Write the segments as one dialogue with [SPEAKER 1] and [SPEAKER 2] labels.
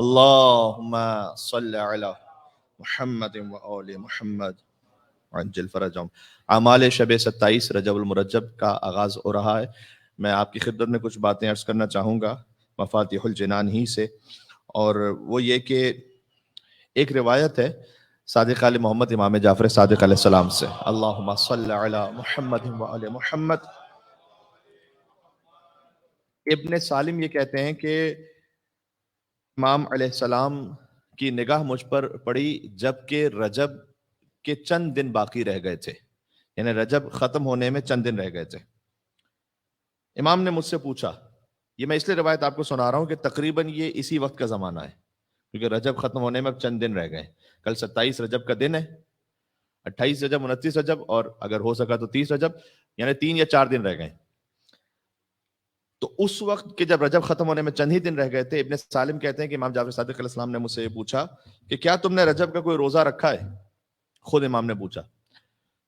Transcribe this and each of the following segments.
[SPEAKER 1] اللہم صل علی محمد و آل محمد عجل فرجہم۔ اعمال شب 27 رجب المرجب کا آغاز ہو رہا ہے۔ میں آپ کی خدمت میں کچھ باتیں عرض کرنا چاہوں گا مفاتیح الجنان ہی سے، اور وہ یہ کہ ایک روایت ہے صادق علیہ محمد امام جعفر صادق علیہ السلام سے، اللہم صل علی محمد و آل محمد۔ ابن سالم یہ کہتے ہیں کہ امام علیہ السلام کی نگاہ مجھ پر پڑی جبکہ رجب کے چند دن باقی رہ گئے تھے، یعنی رجب ختم ہونے میں چند دن رہ گئے تھے۔ امام نے مجھ سے پوچھا، یہ میں اس لیے روایت آپ کو سنا رہا ہوں کہ تقریباً یہ اسی وقت کا زمانہ ہے، کیونکہ رجب ختم ہونے میں اب چند دن رہ گئے۔ کل 27 رجب کا دن ہے، 28 رجب 29 رجب اور اگر ہو سکا تو 30 رجب، یعنی 3 یا 4 دن رہ گئے۔ تو اس وقت کہ جب رجب ختم ہونے میں چند ہی دن رہ گئے تھے، ابن سالم کہتے ہیں کہ امام جعفر صادق علیہ السلام نے مجھ سے یہ پوچھا کہ کیا تم نے رجب کا کوئی روزہ رکھا ہے؟ خود امام نے پوچھا۔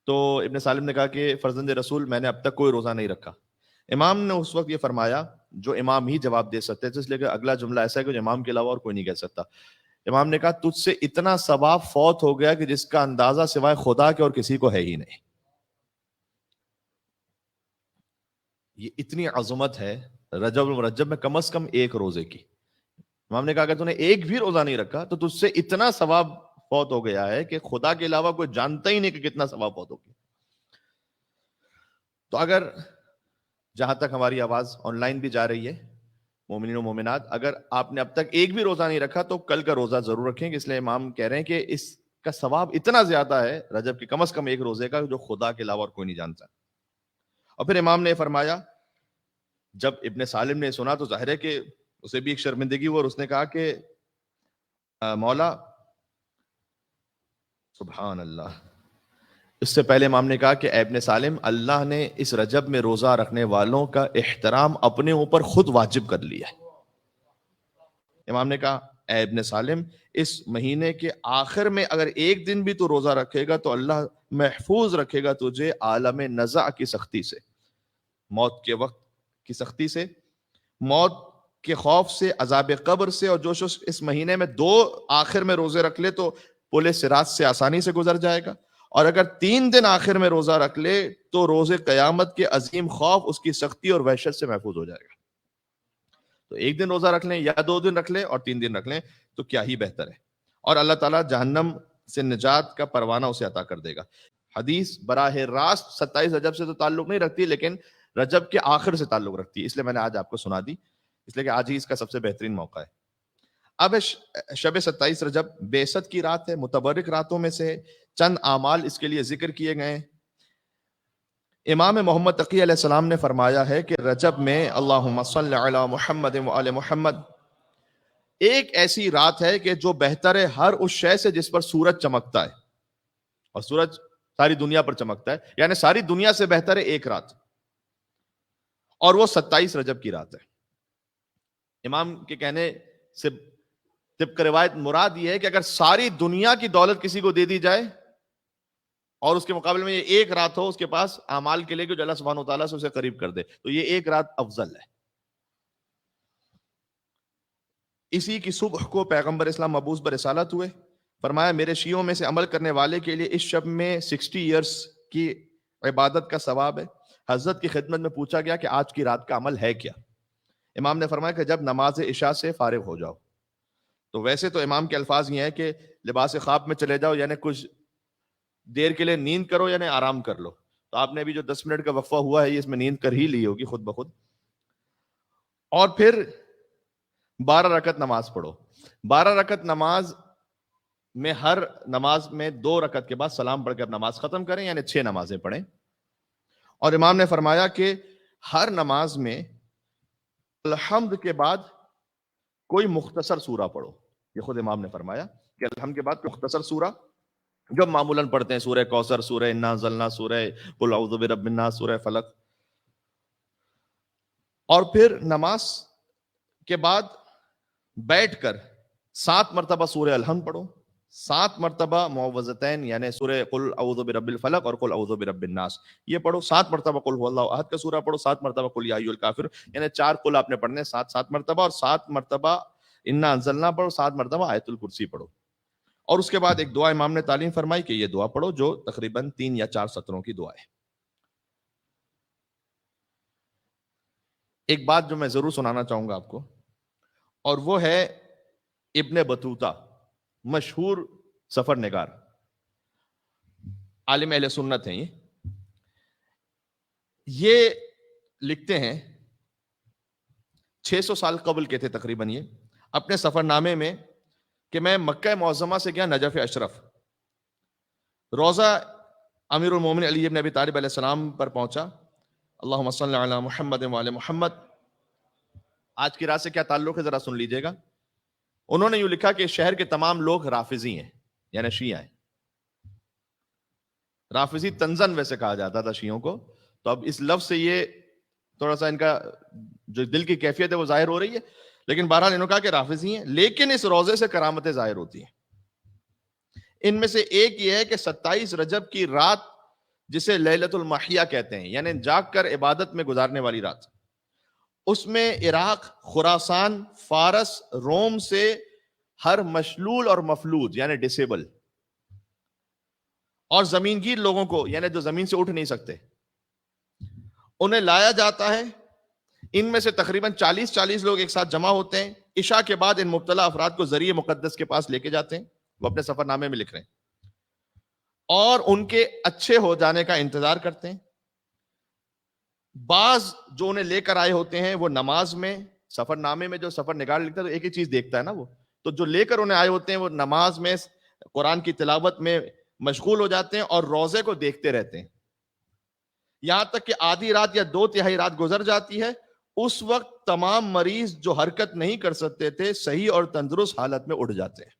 [SPEAKER 1] تو ابن سالم نے کہا کہ فرزند رسول میں نے اب تک کوئی روزہ نہیں رکھا۔ امام نے اس وقت یہ فرمایا جو امام ہی جواب دے سکتے تھے، اس لیے کہ اگلا جملہ ایسا ہے کہ جو امام کے علاوہ اور کوئی نہیں کہہ سکتا۔ امام نے کہا تجھ سے اتنا ثواب فوت ہو گیا کہ جس کا اندازہ سوائے خدا کے اور کسی کو ہے ہی نہیں۔ یہ اتنی عظمت ہے رجب المرجب میں کم از کم ایک روزے کی۔ امام نے کہا کہ تو نے ایک بھی روزہ نہیں رکھا تو تجھ سے اتنا ثواب فوت ہو گیا ہے کہ خدا کے علاوہ کوئی جانتا ہی نہیں کہ کتنا ثواب فوت ہو گیا۔ تو اگر جہاں تک ہماری آواز آن لائن بھی جا رہی ہے، مومنین و مومنات، اگر آپ نے اب تک ایک بھی روزہ نہیں رکھا تو کل کا روزہ ضرور رکھیں گے، اس لیے امام کہہ رہے ہیں کہ اس کا ثواب اتنا زیادہ ہے رجب کی کم از کم ایک روزے کا جو خدا کے علاوہ اور کوئی نہیں جانتا۔ اور پھر امام نے فرمایا، جب ابن سالم نے سنا تو ظاہر ہے کہ اسے بھی ایک شرمندگی ہوئی، اور اس نے کہا کہ مولا سبحان اللہ۔ اس سے پہلے امام نے کہا کہ اے ابن سالم، اللہ نے اس رجب میں روزہ رکھنے والوں کا احترام اپنے اوپر خود واجب کر لیا ہے۔ امام نے کہا اے ابن سالم، اس مہینے کے آخر میں اگر ایک دن بھی تو روزہ رکھے گا تو اللہ محفوظ رکھے گا تجھے عالم نزع کی سختی سے، موت کے وقت کی سختی سے، موت کے خوف سے، عذاب قبر سے، اور جو شخص اس مہینے میں 2 آخر میں روزے رکھ لے تو پل صراط سے آسانی سے گزر جائے گا، اور اگر 3 دن آخر میں روزہ رکھ لے تو روز قیامت کے عظیم خوف، اس کی سختی اور وحشت سے محفوظ ہو جائے گا۔ تو ایک دن روزہ رکھ لیں یا 2 دن رکھ لیں اور 3 دن رکھ لیں تو کیا ہی بہتر ہے، اور اللہ تعالیٰ جہنم سے نجات کا پروانہ اسے عطا کر دے گا۔ حدیث براہ راست 27 رجب سے تو تعلق نہیں رکھتی، لیکن رجب کے آخر سے تعلق رکھتی ہے، اس لیے میں نے آج آپ کو سنا دی، اس لیے کہ آج ہی اس کا سب سے بہترین موقع ہے۔ اب شب 27 رجب بعثت کی رات ہے، متبرک راتوں میں سے چند اعمال اس کے لیے ذکر کیے گئے ہیں۔ امام محمد تقی علیہ السلام نے فرمایا ہے کہ رجب میں اللہم صل علی محمد و آل محمد ایک ایسی رات ہے کہ جو بہتر ہے ہر اس شے سے جس پر سورج چمکتا ہے، اور سورج ساری دنیا پر چمکتا ہے، یعنی ساری دنیا سے بہتر ہے ایک رات، اور وہ 27 رجب کی رات ہے۔ امام کے کہنے سے طبق روایت مراد یہ ہے کہ اگر ساری دنیا کی دولت کسی کو دے دی جائے اور اس کے مقابلے میں یہ ایک رات ہو اس کے پاس اعمال کے لیے کہ جو اللہ سبحانہ وتعالیٰ سے اسے قریب کر دے، تو یہ ایک رات افضل ہے۔ اسی کی صبح کو پیغمبر اسلام مبعوث برسالت ہوئے، فرمایا میرے شیعوں میں سے عمل کرنے والے کے لیے اس شب میں 60 ایئرس کی عبادت کا ثواب ہے۔ حضرت کی خدمت میں پوچھا گیا کہ آج کی رات کا عمل ہے کیا؟ امام نے فرمایا کہ جب نماز عشاء سے فارغ ہو جاؤ۔ تو ویسے تو امام کے الفاظ یہ ہیں کہ لباس خواب میں چلے جاؤ، یعنی کچھ دیر کے لیے نیند کرو، یعنی آرام کر لو۔ تو آپ نے ابھی جو 10 منٹ کا وقفہ ہوا ہے یہ اس میں نیند کر ہی لی ہوگی خود بخود، اور پھر 12 رکعت نماز پڑھو۔ 12 رکعت نماز میں ہر نماز میں 2 رکعت کے بعد سلام پڑھ کے نماز ختم کریں، یعنی 6 نمازیں پڑھیں۔ اور امام نے فرمایا کہ ہر نماز میں الحمد کے بعد کوئی مختصر سورہ پڑھو۔ یہ خود امام نے فرمایا کہ الحمد کے بعد کوئی مختصر سورہ جو معمولاً پڑھتے ہیں، سورہ کوثر، سورہ انا انزلنا، سورہ قل اعوذ برب الناس، سورہ فلق، اور پھر نماز کے بعد بیٹھ کر 7 مرتبہ سورہ الحمد پڑھو، 7 مرتبہ معوذتین یعنی سورہ قل اعوذ برب الفلق اور قل اعوذ برب الناس یہ پڑھو، 7 مرتبہ قل هو اللہ احد کا سورہ پڑھو، 7 مرتبہ قل یا ایھا الکافر، یعنی 4 قل آپ نے پڑھنے 7 مرتبہ، اور 7 مرتبہ انا انزلنا پڑھو، 7 مرتبہ آیت الکرسی پڑھو، اور اس کے بعد ایک دعا امام نے تعلیم فرمائی کہ یہ دعا پڑھو جو تقریباً 3 یا 4 سطروں کی دعا ہے. ایک بات جو میں ضرور سنانا چاہوں گا آپ کو، اور وہ ہے ابن بطوطہ، مشہور سفر نگار، عالم اہل سنت ہیں. یہ لکھتے ہیں 600 سال قبل کے تھے تقریباً یہ، اپنے سفر نامے میں، کہ میں مکہ معظمہ سے گیا نجف اشرف، روزہ امیر المومنین علی بن ابی طالب علیہ السلام پر پہنچا. اللہم صلی علی محمد وعلی محمد. آج کی رات سے کیا تعلق ہے ذرا سن لیجئے گا. انہوں نے یوں لکھا کہ شہر کے تمام لوگ رافضی ہیں، یعنی شیعہ ہیں. رافضی تنزن ویسے کہا جاتا تھا شیعوں کو، تو اب اس لفظ سے یہ تھوڑا سا ان کا جو دل کی کیفیت ہے وہ ظاہر ہو رہی ہے، لیکن بہرحال انہوں نے کہا کہ رافضی ہیں، لیکن اس روزے سے کرامتیں ظاہر ہوتی ہیں. ان میں سے ایک یہ ہے کہ 27 رجب کی رات، جسے لیلۃ المحیا کہتے ہیں، یعنی جاگ کر عبادت میں گزارنے والی رات، اس میں عراق، خراسان، فارس، روم سے ہر مشلول اور مفلوج یعنی ڈسیبل اور زمین گیر لوگوں کو، یعنی جو زمین سے اٹھ نہیں سکتے، انہیں لایا جاتا ہے. ان میں سے تقریباً 40 لوگ ایک ساتھ جمع ہوتے ہیں. عشاء کے بعد ان مبتلا افراد کو ذریعہ مقدس کے پاس لے کے جاتے ہیں، وہ اپنے سفر نامے میں لکھ رہے ہیں، اور ان کے اچھے ہو جانے کا انتظار کرتے ہیں. بعض جو انہیں لے کر آئے ہوتے ہیں وہ نماز میں، سفر نامے میں جو سفر نگار لکھتا ہے تو ایک ہی چیز دیکھتا ہے نا وہ، تو جو لے کر انہیں آئے ہوتے ہیں وہ نماز میں، قرآن کی تلاوت میں مشغول ہو جاتے ہیں اور روزے کو دیکھتے رہتے ہیں، یہاں تک کہ آدھی رات یا 2/3 رات گزر جاتی ہے. اس وقت تمام مریض جو حرکت نہیں کر سکتے تھے صحیح اور تندرست حالت میں اٹھ جاتے ہیں.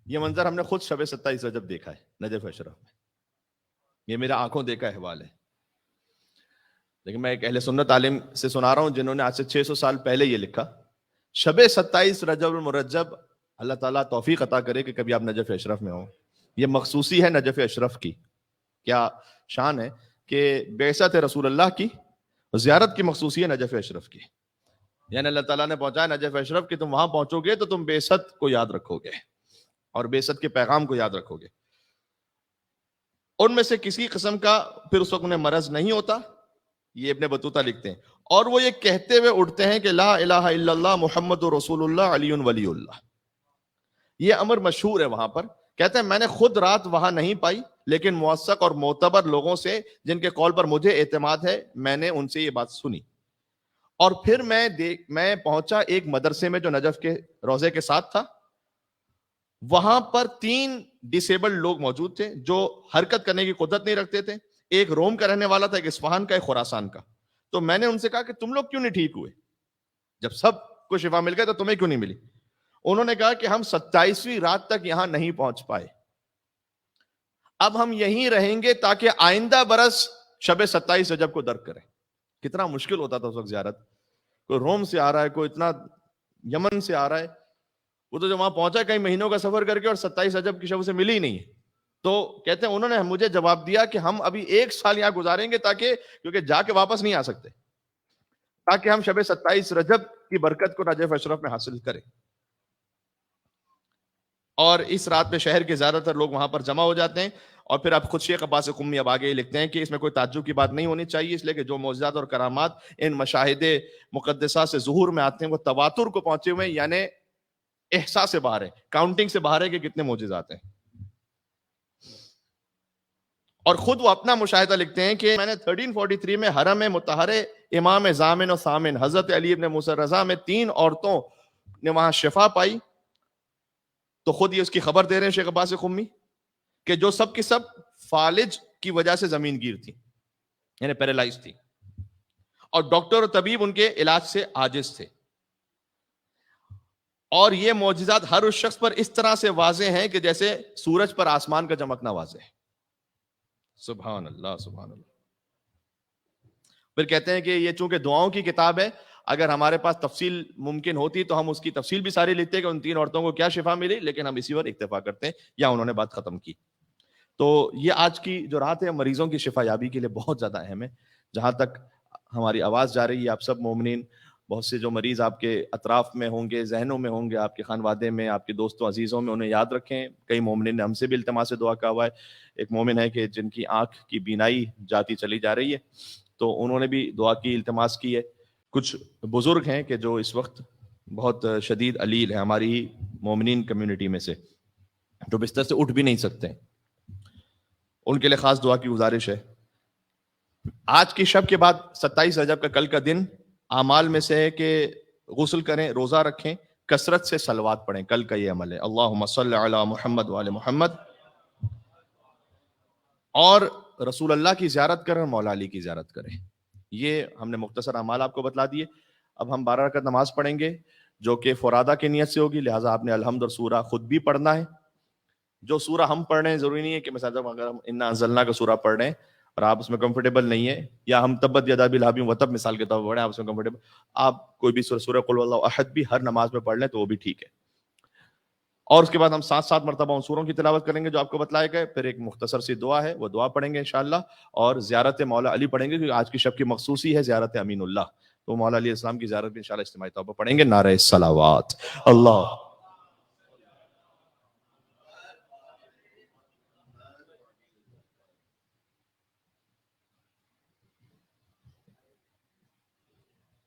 [SPEAKER 1] یہ منظر ہم نے خود شب 27 رجب دیکھا ہے نجف اشرف میں، یہ میرا آنکھوں دیکھا احوال ہے. لیکن میں ایک اہل سنت عالم سے سنا رہا ہوں جنہوں نے آج سے 600 سال پہلے یہ لکھا. شب 27 رجب المرجب، اللہ تعالیٰ توفیق عطا کرے کہ کبھی آپ نجف اشرف میں ہوں. یہ مخصوصی ہے نجف اشرف کی، کیا شان ہے کہ بعثت رسول اللہ کی زیارت کی مخصوصی ہے نجف اشرف کی. یعنی اللہ تعالیٰ نے پہنچایا نجف اشرف کہ تم وہاں پہنچو گے تو تم بعثت کو یاد رکھو گے اور بعثت کے پیغام کو یاد رکھو گے. ان میں سے کسی قسم کا پھر اس وقت انہیں مرض نہیں ہوتا، یہ ابن بطوطہ لکھتے ہیں، اور وہ یہ کہتے ہوئے اٹھتے ہیں کہ لا الہ الا اللہ محمد رسول اللہ علی ولی اللہ. یہ امر مشہور ہے وہاں پر. کہتے ہیں میں نے خود رات وہاں نہیں پائی، لیکن موثق اور معتبر لوگوں سے جن کے قول پر مجھے اعتماد ہے میں نے ان سے یہ بات سنی. اور پھر میں پہنچا ایک مدرسے میں جو نجف کے روزے کے ساتھ تھا. وہاں پر 3 ڈسیبلڈ لوگ موجود تھے جو حرکت کرنے کی قدرت نہیں رکھتے تھے. ایک روم کا رہنے والا تھا، ایک اصفہان کا، ایک خراسان کا. تو میں نے ان سے کہا کہ تم لوگ کیوں نہیں ٹھیک ہوئے؟ جب سب کو شفا مل گیا تو تمہیں کیوں نہیں ملی؟ انہوں نے کہا کہ ہم 27ویں رات تک یہاں نہیں پہنچ پائے، اب ہم یہیں رہیں گے تاکہ آئندہ برس شب 27 رجب کو درک کریں. کتنا مشکل ہوتا تھا اس وقت زیارت. کوئی روم سے آ رہا ہے، کوئی اتنا یمن سے آ رہا ہے، وہ تو جب وہاں پہنچا کئی مہینوں کا سفر کر کے اور 27 رجب کی شب سے ملی ہی نہیں. تو کہتے ہیں انہوں نے مجھے جواب دیا کہ ہم ابھی 1 سال یہاں گزاریں گے تاکہ، کیونکہ جا کے واپس نہیں آ سکتے، تاکہ ہم شب 27 رجب کی برکت کو نجف اشرف میں حاصل کریں. اور اس رات میں شہر کے زیادہ تر لوگ وہاں پر جمع ہو جاتے ہیں. اور پھر اب خود شیخ عباس قمی اب آگے لکھتے ہیں کہ اس میں کوئی تعجب کی بات نہیں ہونی چاہیے، اس لیے کہ جو معجزات اور کرامات ان مشاہد مقدسہ سے ظہور میں آتے ہیں وہ تواتر کو پہنچے ہوئے ہیں، یعنی احساس سے باہر ہے، کاؤنٹنگ سے باہر ہے کہ کتنے معجزات ہیں. اور خود وہ اپنا مشاہدہ لکھتے ہیں کہ میں نے 1343 میں حرم مطہر امام زامن و ثامن حضرت علی بن موسیٰ رضا میں 3 عورتوں نے وہاں شفا پائی. تو خود یہ اس کی خبر دے رہے ہیں شیخ عباس قمی کہ جو سب کی سب فالج کی وجہ سے زمین گیر تھی، یعنی پیرالائز تھی، اور ڈاکٹر اور طبیب ان کے علاج سے عاجز تھے. اور یہ معجزات ہر اس شخص پر اس طرح سے واضح ہیں کہ جیسے سورج پر آسمان کا چمکنا واضح ہے. سبحان اللہ سبحان اللہ. پھر کہتے ہیں کہ یہ چونکہ دعاؤں کی کتاب ہے، اگر ہمارے پاس تفصیل ممکن ہوتی تو ہم اس کی تفصیل بھی ساری لکھتے کہ ان 3 عورتوں کو کیا شفا ملی، لیکن ہم اسی پر اکتفا کرتے ہیں یا انہوں نے بات ختم کی. تو یہ آج کی جو رات ہے مریضوں کی شفا یابی کے لیے بہت زیادہ اہم ہے. جہاں تک ہماری آواز جا رہی ہے آپ سب مومنین بہت سے جو مریض آپ کے اطراف میں ہوں گے، ذہنوں میں ہوں گے، آپ کے خانوادے میں، آپ کے دوستوں عزیزوں میں، انہیں یاد رکھیں. کئی مومنین نے ہم سے بھی التماس دعا کا ہوا ہے. ایک مومن ہے کہ جن کی آنکھ کی بینائی جاتی چلی جا رہی ہے، تو انہوں نے بھی دعا کی التماس کی ہے. کچھ بزرگ ہیں کہ جو اس وقت بہت شدید علیل ہیں ہماری ہی مومنین کمیونٹی میں سے، جو بستر سے اٹھ بھی نہیں سکتے، ان کے لیے خاص دعا کی گزارش ہے. آج کی شب کے بعد 27 رجب کا کل کا دن اعمال میں سے ہے کہ غسل کریں، روزہ رکھیں، کثرت سے صلوات پڑھیں. کل کا یہ عمل ہے. اللہم صلی علی محمد وعلی محمد. اور رسول اللہ کی زیارت کریں، مولا علی کی زیارت کریں. یہ ہم نے مختصر اعمال آپ کو بتلا دیے. اب ہم 12 رکعت نماز پڑھیں گے جو کہ فرادہ کی نیت سے ہوگی، لہٰذا آپ نے الحمد اور سورہ خود بھی پڑھنا ہے. جو سورہ ہم پڑھ رہے ہیں ضروری نہیں ہے کہ مثلا اگر ہم انا انزلنا کا سورہ پڑھ رہے ہیں اور آپ اس میں کمفرٹیبل نہیں ہے، یا ہم تبت یدا ابی لہب وتب مثال کے طور پر پڑھ رہے ہیں، آپ اس میں کمفرٹیبل، آپ کوئی بھی سورہ قل واللہ احد بھی ہر نماز میں پڑھ لیں تو وہ بھی ٹھیک ہے. اور اس کے بعد ہم 7 مرتبہ ان سوروں کی تلاوت کریں گے جو آپ کو بتلائے گئے. پھر ایک مختصر سی دعا ہے، وہ دعا پڑھیں گے انشاءاللہ، اور زیارت مولا علی پڑھیں گے، کیونکہ آج کی شب کی مخصوصی ہے زیارت امین اللہ. تو مولا علیہ السلام کی زیارت بھی انشاءاللہ اجتماعی طور پر پڑھیں گے. نعرہ الصلوات. اللہ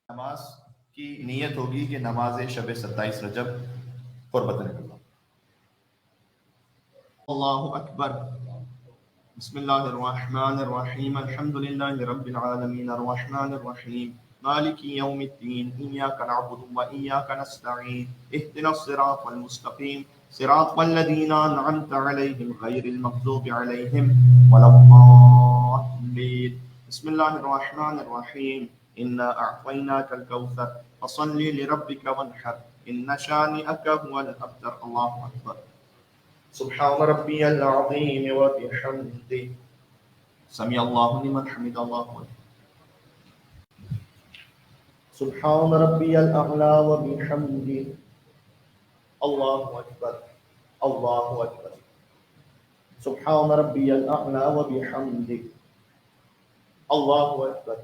[SPEAKER 1] نماز کی نیت ہوگی کہ نماز شب 27 رجب قربت اللہ. اللہ اکبر. بسم اللہ الرحمن الرحیم. الحمد للہ رب العالمین الرحمن الرحیم مالک یوم الدین ایاک نعبد و ایاک نستعین اهدنا الصراط المستقیم صراط الذین انعمت علیہم غیر المغضوب علیہم ولا الضالین. بسم اللہ الرحمن الرحیم. انا اعطیناک الکوثر فصل لربک وانحر ان شانئک هو الابتر. اللہ اکبر. سبحان ربی العظیم وبحمده سمع اللہ لمن حمد. اللہ اکبر. سبحان ربی الاعلی وبحمده. اللہ اکبر. اللہ اکبر. سبحان ربی الاعلی وبحمده. اللہ اکبر.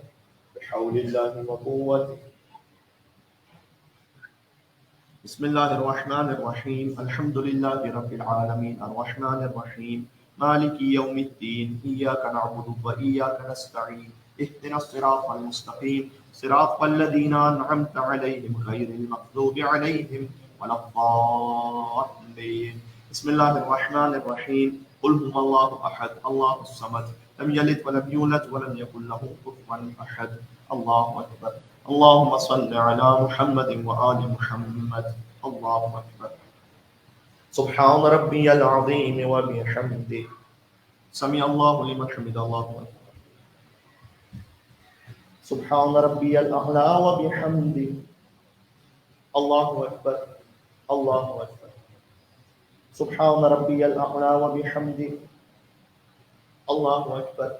[SPEAKER 1] بحول اللہ وقوته. بسم اللہ الرحمن الرحیم. الحمد للہ رب العالمین الرحمن الرحیم مالک یوم الدین ایاک نعبد و ایاک نستعین اهدنا الصراط المستقیم صراط الذین انعمت علیہم غیر المغضوب علیہم ولا الضالین. بسم اللہ الرحمن الرحیم. قل هو اللہ احد اللہ الصمد لم یلد ولم یولد ولم یکن له کفوا احد. اللہ اکبر. اللهم صل على محمد وآل محمد. الله أكبر. سبحان ربي العظيم وبحمده سمع الله لمن حمد. الله أكبر. سبحان ربي الأعلى وبحمده. الله أكبر. الله أكبر. سبحان ربي الأعلى وبحمده. الله أكبر.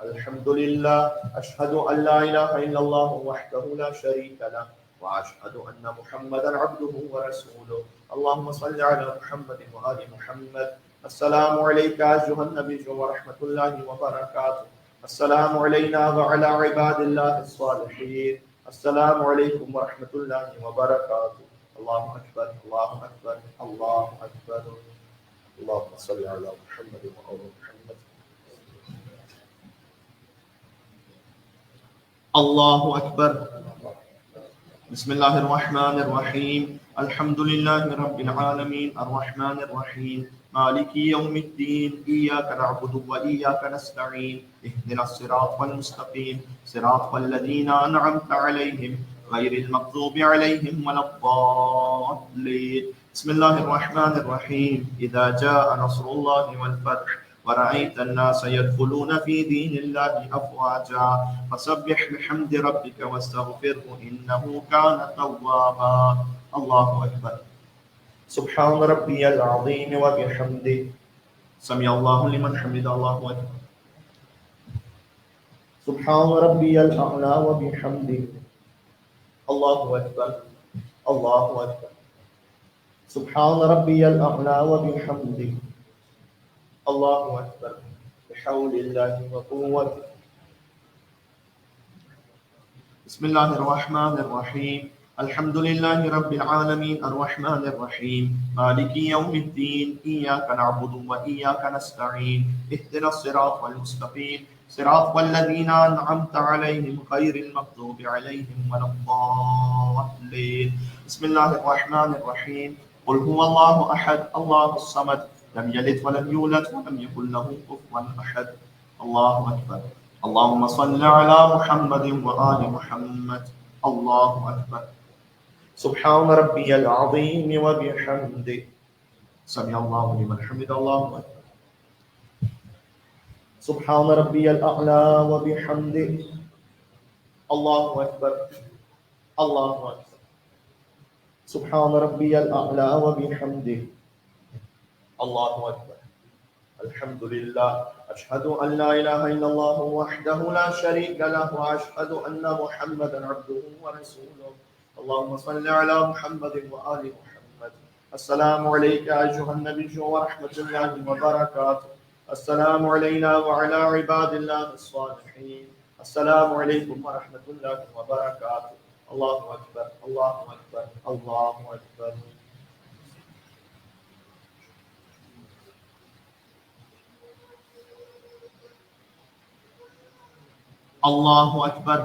[SPEAKER 1] الحمد لله أشهد أن لا إله إلا الله وحده لا شريك له وأشهد أن محمدا عبده ورسوله. اللهم صل على محمد وآل محمد. السلام عليك أيها النبي ورحمة الله وبركاته. السلام علينا وعلى عباد الله الصالحين. السلام عليكم ورحمة الله وبركاته. الله أكبر. الله أكبر. الله أكبر. اللهم صل على محمد وآل محمد. اللہ اکبر. بسم اللہ الرحمن الرحیم. الحمد للہ رب العالمین الرحمن الرحیم مالک یوم الدین ایاک نعبد و ایاک نستعین اهدنا الصراط المستقیم صراط الذین انعمت علیہم غیر المغضوب علیہم ولا الضالین. بسم اللہ الرحمن الرحیم. اذا جاء نصر اللہ والفتح ورأيت الناس يدخلون في دين الله أفواجا فسبح بحمد ربك واستغفره إنه كان توابا. الله أكبر. سبحان ربي العظيم وبحمده سمع الله لمن حمد. الله أكبر. سبحان ربي الأعلى وبحمده. الله أكبر. الله أكبر. سبحان ربي الأعلى وبحمده. اللہ اکبر. بحول اللہ وقوته. بسم الله الرحمن الرحيم الحمد لله رب العالمين الرحمن الرحيم مالك يوم الدين إياك نعبد وإياك نستعين اهدنا الصراط المستقيم صراط الذين أنعمت عليهم غير المغضوب عليهم ولا الضالين بسم الله الرحمن الرحيم قل هو الله أحد الله الصمد لم يلد ولم يولد ولم يكن له كفوا أحد الله أكبر اللهم صل على محمد وآل محمد الله أكبر سبحان ربي العظيم وبحمده سمع الله لمن حمد الله أكبر سبحان ربي الأعلى وبحمده الله أكبر الله أكبر سبحان ربي الأعلى وبحمده الله أكبر الحمد لله أشهد أن لا إله إلا الله وحده لا شريك له وأشهد أن محمدا عبده ورسوله اللهم صل على محمد وآل محمد السلام عليك أيها النبي ورحمة الله وبركاته السلام علينا وعلى عباد الله الصالحين السلام عليكم ورحمة الله وبركاته الله أكبر الله أكبر الله أكبر الله أكبر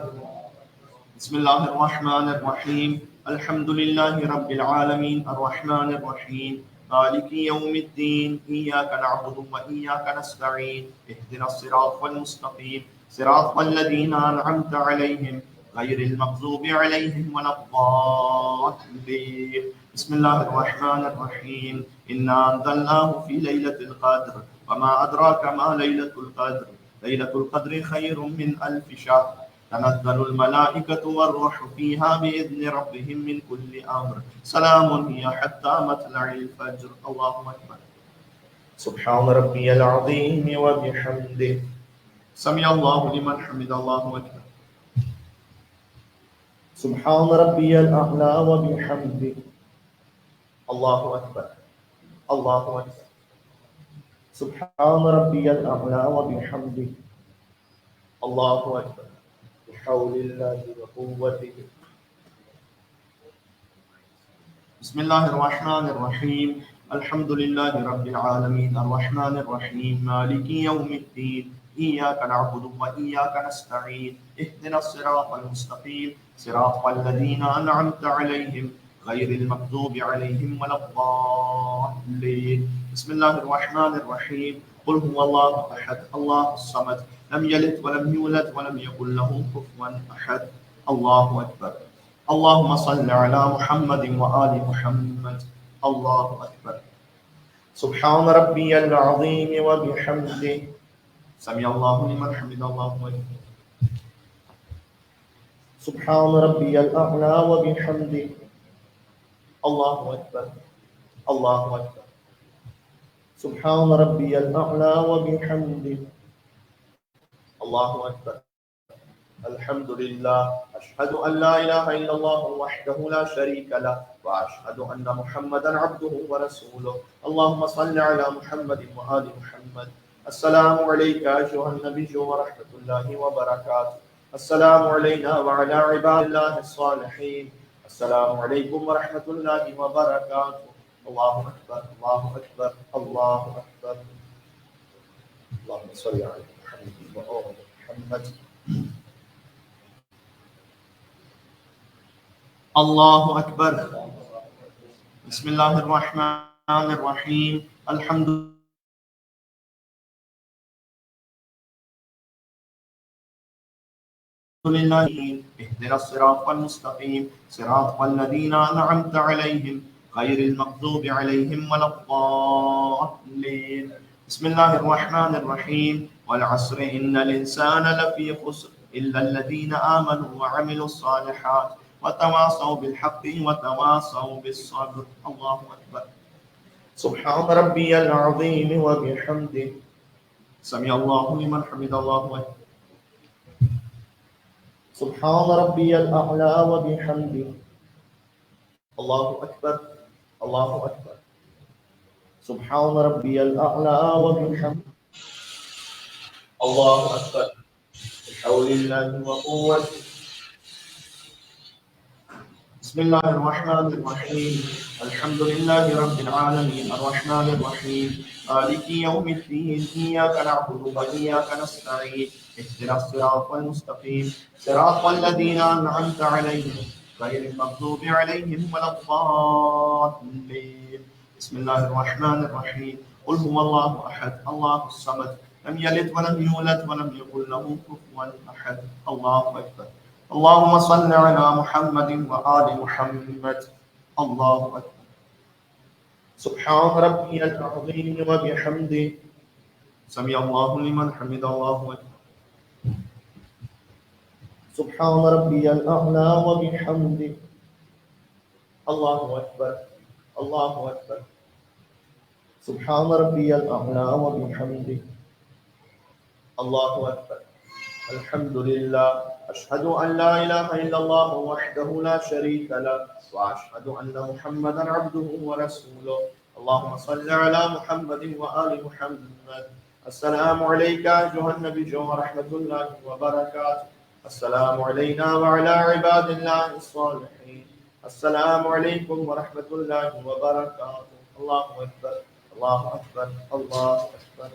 [SPEAKER 1] بسم الله الرحمن الرحيم الحمد لله رب العالمين الرحمن الرحيم مالك يوم الدين إياك نعبد وإياك نستعين اهدنا الصراط المستقيم صراط الذين أنعمت عليهم غير المغضوب عليهم ولا الضالين بسم الله الرحمن الرحيم إنا أنزلناه في ليلة القدر وما أدراك ما ليلة القدر ليلة القدر خير من ألف شهر تنزل الملائكة والروح فيها بإذن ربهم من كل أمر سلام هي حتى مطلع الفجر الله أكبر سبحان ربي العظيم وبحمده سمع الله لمن حمد الله أكبر سبحان ربي الأعلى وبحمده الله أكبر الله أكبر سبحان ربي الأعلى وبحمده الله أكبر بحول الله وقوته بسم الله الرحمن الرحيم الحمد لله رب العالمين الرحمن الرحيم مالك يوم الدين إياك نعبد وإياك نستعين اهدنا الصراط المستقيم صراط الذين أنعمت عليهم غير المغضوب عليهم ولا الضالين بسم الله الرحمن الرحيم قل هو الله أحد الله الصمد لم يلد ولم يولد ولم يكن له كفوا أحد الله أكبر اللهم صل على محمد وآل محمد الله أكبر سبحان ربي العظيم وبحمده سمع الله لمن حمد الله أكبر سبحان ربي الأعلى وبحمده الله أكبر الله أكبر سبحان ربي الأعلى وبحمده الله أكبر الحمد لله أشهد أن لا إله إلا الله وحده لا شريك له وأشهد أن محمدا عبده ورسوله اللهم صل على محمد وآل محمد السلام عليك أيها النبي ورحمة الله وبركاته السلام علينا وعلى عباد الله الصالحين السلام عليكم ورحمة الله وبركاته الله أكبر الله أكبر الله أكبر اللهم صل على محمد وآل محمد الله أكبر بسم الله الرحمن الرحيم الحمد لله اهدنا الصراط المستقيم صراط الذين أنعمت عليهم غير المغضوب عليهم ولا الضالين بسم الله الرحمن الرحيم والعصر إن الإنسان لفي خسر إلا الذين آمنوا وعملوا الصالحات وتواصوا بالحق وتواصوا بالصبر الله أكبر سبحان ربي العظيم وبحمده سمع الله لمن حمد الله أكبر سبحان ربي الأعلى وبحمده الله أكبر الله أكبر سبحان ربي الأعلى وبحمده الله أكبر بحول الله وقوته بسم الله الرحمن الرحيم الحمد لله رب العالمين الرحمن الرحيم مالك يوم الدين إياك نعبد وإياك نستعين اهدنا الصراط المستقيم صراط الذين أنعمت عليهم غير المغضوب عليهم ولا الضالين بسم الله الرحمن الرحيم قل هو الله أحد الله الصمد لم يلد ولم يولد ولم يكن له كفوا أحد الله أكبر اللهم صل على محمد وآل محمد الله أكبر سبحان ربي العظيم وبحمده سمع الله لمن حمد الله أكبر سبحان ربي الأعلى وبحمده الله أكبر الله أكبر سبحان ربي الأعلى وبحمده الله أكبر الحمد لله أشهد أن لا إله إلا الله وحده لا شريك له وأشهد أن محمدا عبده ورسوله اللهم صل على محمد وآل محمد السلام عليك أيها النبي ورحمة الله وبركاته السلام علينا وعلى عباد الله الصالحين السلام عليكم ورحمة الله وبركاته الله أكبر الله أكبر الله أكبر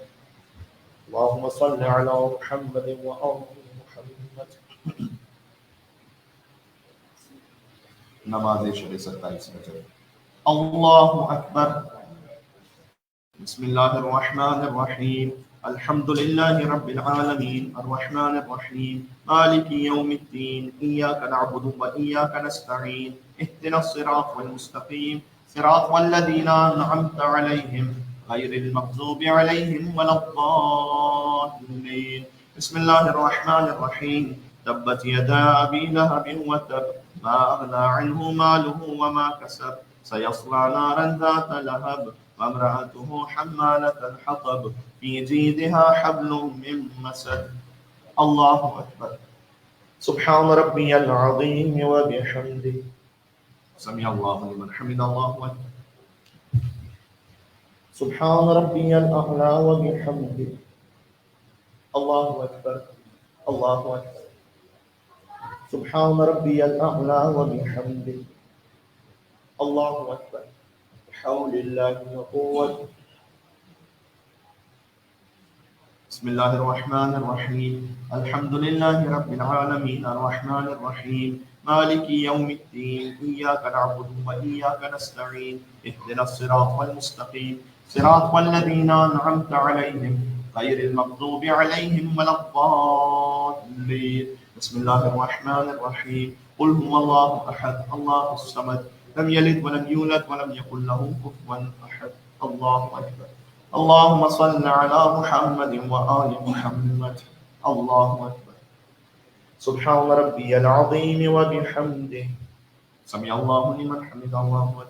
[SPEAKER 1] اللهم صل على محمد وآل محمد نماز شب 27 بجے اللہ اکبر بسم اللہ الرحمن الرحیم الحمد للہ رب العالمین الرحمن الرحیم مالک یوم الدین ایاک نعبد وإیاک نستعین اهدنا الصراط المستقیم صراط الذین أنعمت علیہم غیر المغضوب علیہم ولا الضالین بسم اللہ الرحمن الرحیم تبت یدا ابی لہب وتب ما اغنى عنه ماله وما كسب سيصلى نارا ذات لهب وامرأته حمالة الحطب في جيدها حبل من مسد الله أكبر سبحان ربي العظيم وبحمده سمع الله لمن حمد الله أكبر سبحان ربي الأعلى وبحمده الله أكبر الله أكبر سبحان ربي الأعلى وبحمده الله أكبر بحول الله وقوته بسم الله الرحمن الرحيم الحمد لله رب العالمين الرحمن الرحيم مالك يوم الدين إياك نعبد وإياك نستعين اهدنا الصراط المستقيم صراط الذين أنعمت عليهم غير المغضوب عليهم ولا الضالين بسم الله الرحمن الرحيم قل هو الله أحد الله الصمد لم يلد ولم يولد ولم يكن له كفوا أحد الله أكبر اللهم صل على محمد وآل محمد الله أكبر سبحان ربي العظيم وبحمده سمع الله لمن حمد الله أكبر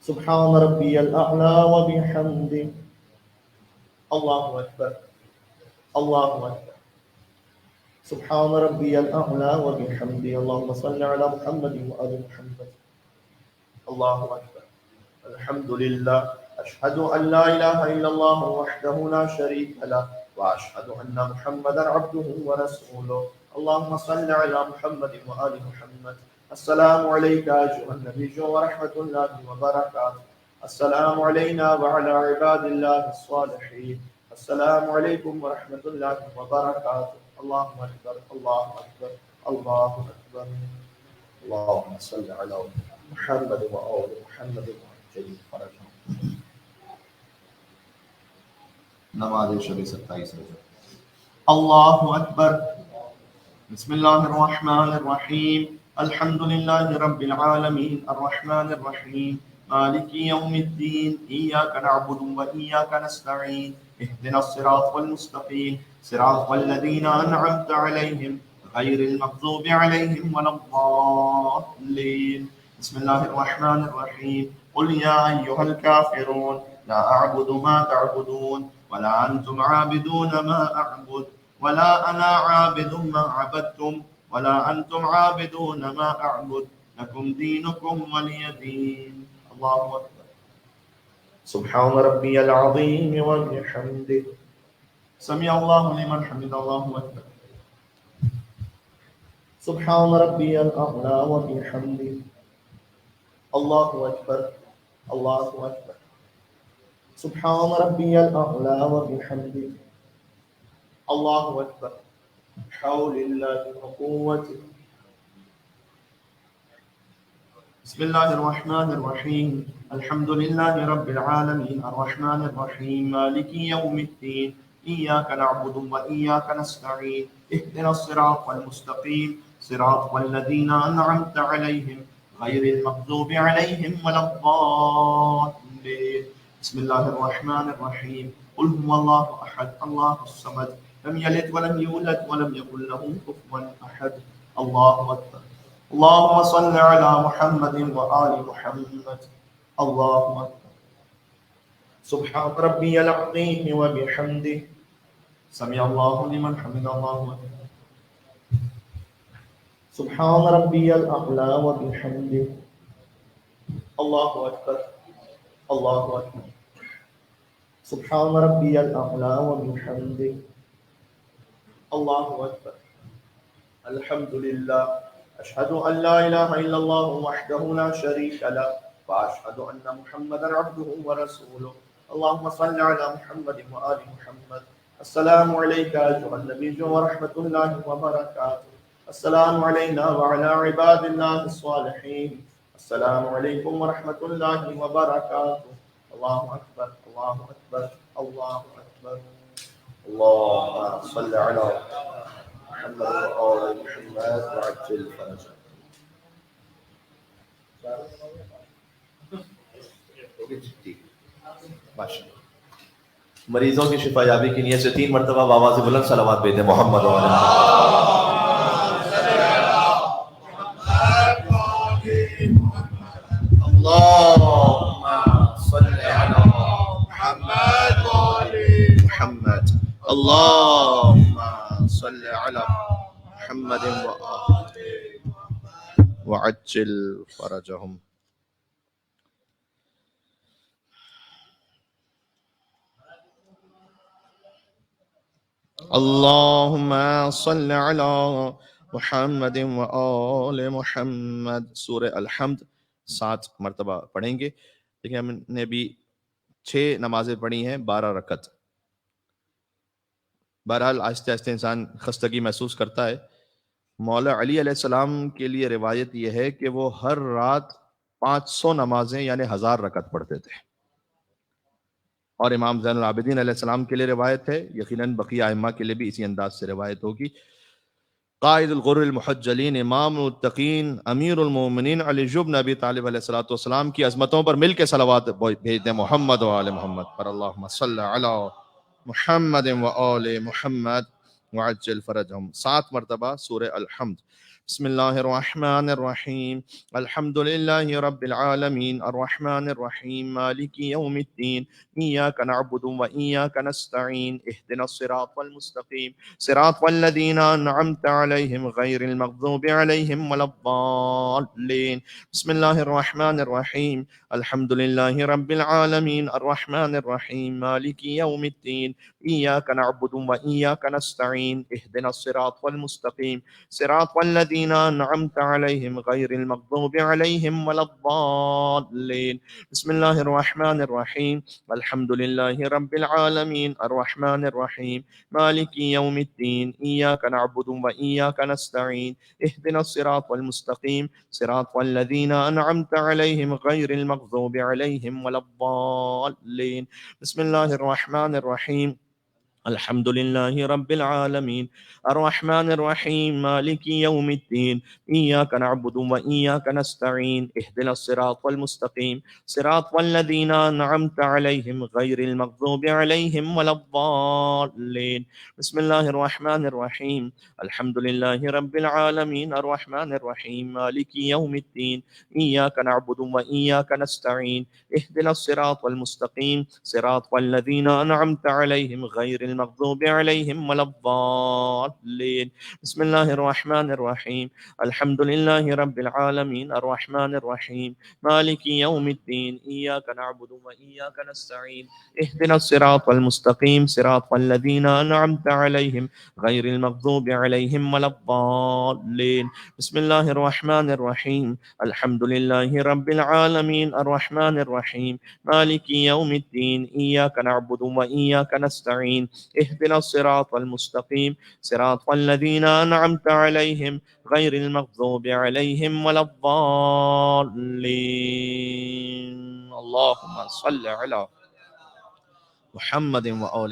[SPEAKER 1] سبحان ربي الأعلى وبحمده الله أكبر الله أكبر سبحان ربي الأعلى وبحمده اللهم صل على محمد وآل محمد الله أكبر الحمد لله أشهد أن لا إله إلا الله وحده لا شريك له وأشهد أن محمدا عبده ورسوله اللهم صل على محمد وآل محمد السلام عليك أيها النبي ورحمة الله وبركاته السلام علينا وعلى عباد الله الصالحين السلام عليكم ورحمة الله وبركاته الله أكبر الله أكبر الله أكبر اللهم صل على محمد وآل محمد جل فرجهم نماز شب 27 بجے اللہ اکبر بسم اللہ الرحمن الرحیم الحمد للہ رب العالمین الرحمن الرحیم مالک یوم الدین ایاک نعبد وإیاک نستعین اهدنا الصراط المستقیم صراط الذین انعمت علیہم غیر المغضوب علیہم ولا الضالین بسم اللہ الرحمن الرحیم قل یا ایہا الکافرون لا اعبد ما تعبدون ولا انتم عابدون ما اعبد ولا انا عابد ما عبدتم ولا انتم عابدون ما اعبد لكم دينكم ولي دين الله اكبر سبحان ربي العظيم وبحمده سمع الله لمن حمد الله اكبر
[SPEAKER 2] سبحان ربي الأعلى وبحمده. الله أكبر. الله أكبر. سبحان ربي الأعلى وبحمده. الله أكبر. حول الله وقوته. بسم الله الرحمن الرحيم. الحمد لله رب العالمين الرحمن الرحيم مالك يوم الدين إياك نعبد وإياك نستعين اهدنا الصراط المستقيم صراط الذين أنعمت عليهم غير المغضوب عليهم ولا الضالين. بسم الله الرحمن الرحيم. قل هو الله أحد الله الصمد لم يلد ولم يولد ولم يكن له كفوا أحد. الله أكبر. اللهم صل على محمد وآل محمد. الله أكبر. سبحان ربي العظيم وبحمده. سمع الله لمن حمد. الله أكبر. سبحان ربي الأعلى وبحمده. الله أكبر. الله أكبر. سبحان ربي الأعلى وبحمده. الله أكبر. الحمد لله. أشهد أن لا إله إلا الله وحده لا شريك له وأشهد أن محمدا عبده ورسوله. اللهم صل على محمد وآل محمد. السلام عليك أيها النبي ورحمة الله وبركاته. السلام علينا وعلى عباد الله الصالحين. السلام عليكم ورحمة الله وبركاته. الله أكبر. الله أكبر. الله أكبر. اللهم صل على محمد وآل محمد وعجل فرجه.
[SPEAKER 1] مریضوں کی شفا یابی کی نیت سے 3 مرتبہ بآواز بلند صلوات بھیجیں محمد و علی
[SPEAKER 2] اللهم صل على محمد وآل محمد. اللهم صل على محمد وآل
[SPEAKER 1] وعجل فرجهم. اللهم صل على محمد وآل محمد. سورہ الحمد 7 مرتبہ پڑھیں گے. دیکھیں ہم نے ابھی 6 نمازیں پڑھی ہیں 12 رکعت. بہرحال آہستہ آہستہ انسان خستگی محسوس کرتا ہے. مولا علی علیہ السلام کے لیے روایت یہ ہے کہ وہ ہر رات 500 نمازیں یعنی 1000 رکعت پڑھتے تھے. اور امام زین العابدین علیہ السلام کے لیے روایت ہے, یقیناً بقیہ ائمہ کے لیے بھی اسی انداز سے روایت ہوگی. قائد الغر المحجلین امام المتقین امیر المومنین علی بن ابی طالب علیہ الصلوۃ والسلام کی عظمتوں پر مل کے صلوات بھیج دیں محمد و آل محمد پر. اللہم صل علی محمد و آل محمد وعجل فرجهم. 7 مرتبہ سورہ الحمد. بسم اللہ الرحمن الرحیم. الحمد للہ رب العالمین الرحمن الرحیم مالک یوم الدین ایاک نعبد و ایاک نستعین اهدنا الصراط المستقیم صراط الذین انعمت علیہم غیر المغضوب علیہم ولا الضالین. بسم اللہ الرحمن الرحیم. الحمد للہ رب العالمین الرحمن الرحیم مالک یوم الدین ایاک نعبد و ایاک نستعین اهدنا الصراط المستقیم صراط الذین انعمت علیہم غیر المغضوب علیہم ولا الضالین. بسم اللہ الرحمن الرحیم. الحمد للہ رب العالمین الرحمن الرحیم مالک یوم الدین ایاک نعبد و ایاک نستعین اهدنا الصراط المستقیم صراط الذین انعمت علیہم غیر المغضوب علیہم ولا الضالین. بسم اللہ الرحمن الرحیم. الحمد للہ رب العالمین الرحمن الرحیم مالک یوم الدین ایاک نعبد و ایاک نستعین اهدنا الصراط المستقیم صراط الذین انعمت علیہم غیر المغضوب علیہم ولا الضالین. بسم اللہ الرحمن الرحیم. الحمد للہ رب العالمین الرحمن الرحیم مالک یوم الدین ایاک نعبد و ایاک نستعین اهدنا الصراط المستقیم صراط الذین انعمت علیہم غیر المغضوب عليهم ولا الضالين. بسم الله الرحمن الرحيم. الحمد لله رب العالمين الرحمن الرحيم مالك يوم الدين إياك نعبد وإياك نستعين اهدنا الصراط المستقيم صراط الذين أنعمت عليهم غير المغضوب عليهم ولا الضالين. بسم الله الرحمن الرحيم. الحمد لله رب العالمين الرحمن الرحيم مالك يوم الدين إياك نعبد وإياك نستعين اهدنا الصراط المستقيم صراط الذين أنعمت عليهم غير المغضوب عليهم ولا الضالين. اللهم صل على محمد وآل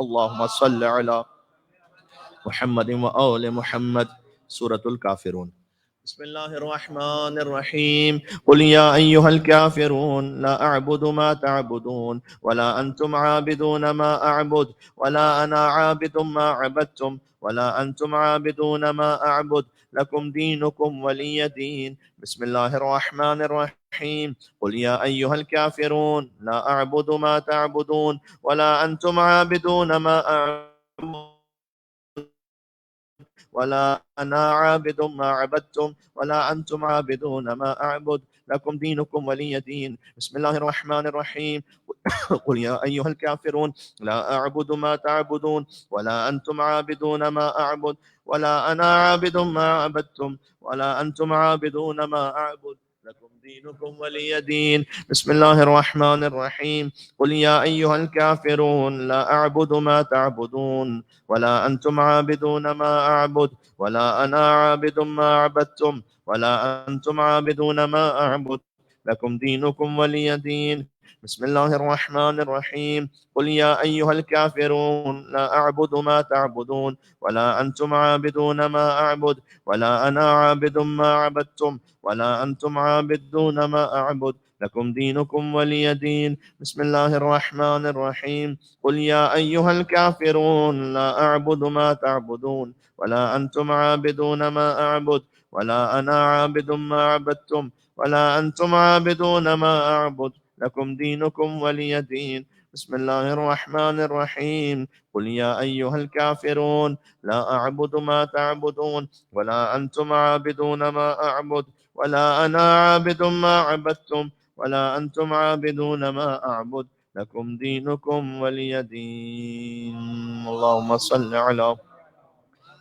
[SPEAKER 1] اللهم صل على محمد وآل محمد. سورة الكافرون. بسم الله الرحمن الرحيم. قل يا أيها الكافرون لا أعبد ما تعبدون ولا أنتم عابدون ما أعبد ولا أنا عابد ما عبدتم ولا أنتم عابدون ما أعبد لكم دينكم ولي دين. بسم الله الرحمن الرحيم. قل يا أيها الكافرون لا أعبد ما تعبدون ولا أنتم عابدون ما أعبد ولا أنا عابد ما عبدتم ولا أنتم عابدون ما أعبد لكم دينكم ولي دين. بسم الله الرحمن الرحيم. قل يا أيها الكافرون لا أعبد ما تعبدون ولا أنتم عابدون ما أعبد ولا أنا عابد ما عبدتم ولا أنتم عابدون ما أعبد لكم دينكم ولي دين. بسم الله الرحمن الرحيم. قل يا أيها الكافرون لا أعبد ما تعبدون ولا أنتم عابدون ما أعبد ولا أنا عابد ما عبدتم ولا أنتم عابدون ما أعبد لكم دينكم ولي دين. بسم الله الرحمن الرحيم. قل يا أيها الكافرون لا أعبد ما تعبدون ولا أنتم عابدون ما أعبد ولا أنا عابد ما عبدتم ولا أنتم عابدون ما أعبد لكم دينكم ولي دين. بسم الله الرحمن الرحيم. قل يا أيها الكافرون لا أعبد ما تعبدون ولا أنتم عابدون ما أعبد ولا أنا عابد ما عبدتم ولا أنتم عابدون ما أعبد لكم دينكم ولي دين. بسم الله الرحمن الرحيم. قل يا أيها الكافرون لا أعبد ما تعبدون ولا أنتم عابدون ما أعبد ولا أنا عابد ما عبدتم ولا أنتم عابدون ما أعبد لكم دينكم ولي دين. اللهم صل على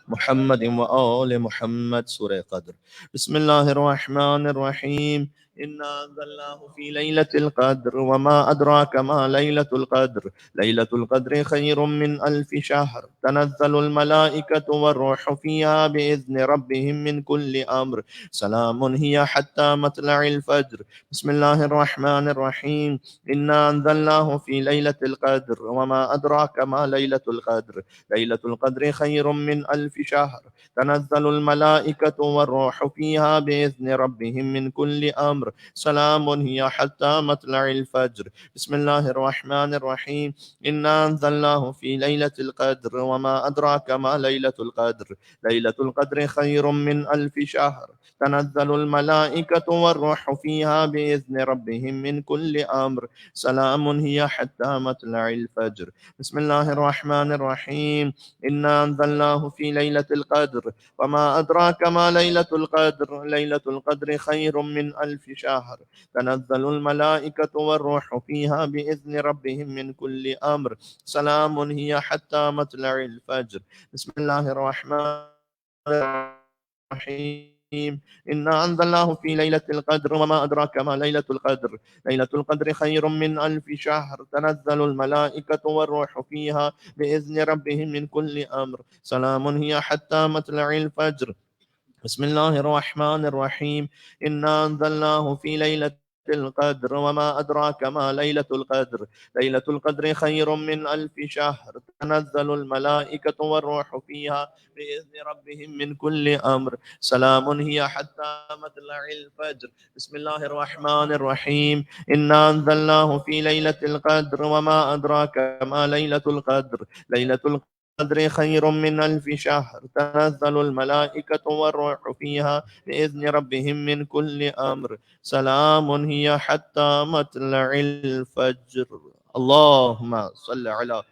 [SPEAKER 1] محمد وآل محمد. سورة قدر. بسم الله الرحمن الرحيم. إنا أنزلناه في ليلة القدر وما أدراك ما ليلة القدر. ليلة القدر خير من 1000 شهر. تنزل الملائكة والروح فيها بإذن ربهم من كل أمر. سلام هي حتى مطلع الفجر. بسم الله الرحمن الرحيم. إنا أنزلناه في ليلة القدر وما أدراك ما ليلة القدر. ليلة القدر خير من 1000 شهر. تنزل الملائكة والروح فيها بإذن ربهم من كل أمر. سلام هي حتى مطلع الفجر. بسم الله الرحمن الرحيم. إنا أنزلناه في ليلة القدر وما أدراك ما ليلة القدر. ليلة القدر خير من 1000 شهر. تنزل الملائكة والروح فيها بإذن ربهم من كل أمر. سلام هي حتى مطلع الفجر. بسم الله الرحمن الرحيم. إنا أنزلناه في ليلة القدر وما أدراك ما ليلة القدر. ليلة القدر خير من 1000 شهر. تنزل الملائكة والروح فيها بإذن ربهم من كل أمر. سلام هي حتى مطلع الفجر. بسم الله الرحمن الرحيم. إنا أنزلناه في ليلة القدر وما أدراك ما ليلة القدر. ليلة القدر خير من 1000 شهر. تنزل الملائكة والروح فيها بإذن ربهم من كل أمر. سلام هي حتى مطلع الفجر. بسم الله الرحمن الرحيم. إنا أنزلناه في ليلة القدر وما أدراك ما ليلة القدر. ليلة القدر خير من 1000 شهر. تنزل الملائكة والروح فيها بإذن ربهم من كل أمر. سلام هي حتى مطلع الفجر. بسم الله الرحمن الرحيم. إنا أنزلناه في ليلة القدر وما أدراك ما ليلة القدر. ليلة القدر خير من 1000 شهر. تنزل الملائكة والروح فيها بإذن ربهم من كل أمر. سلام هي حتى مطلع الفجر. اللهم صل على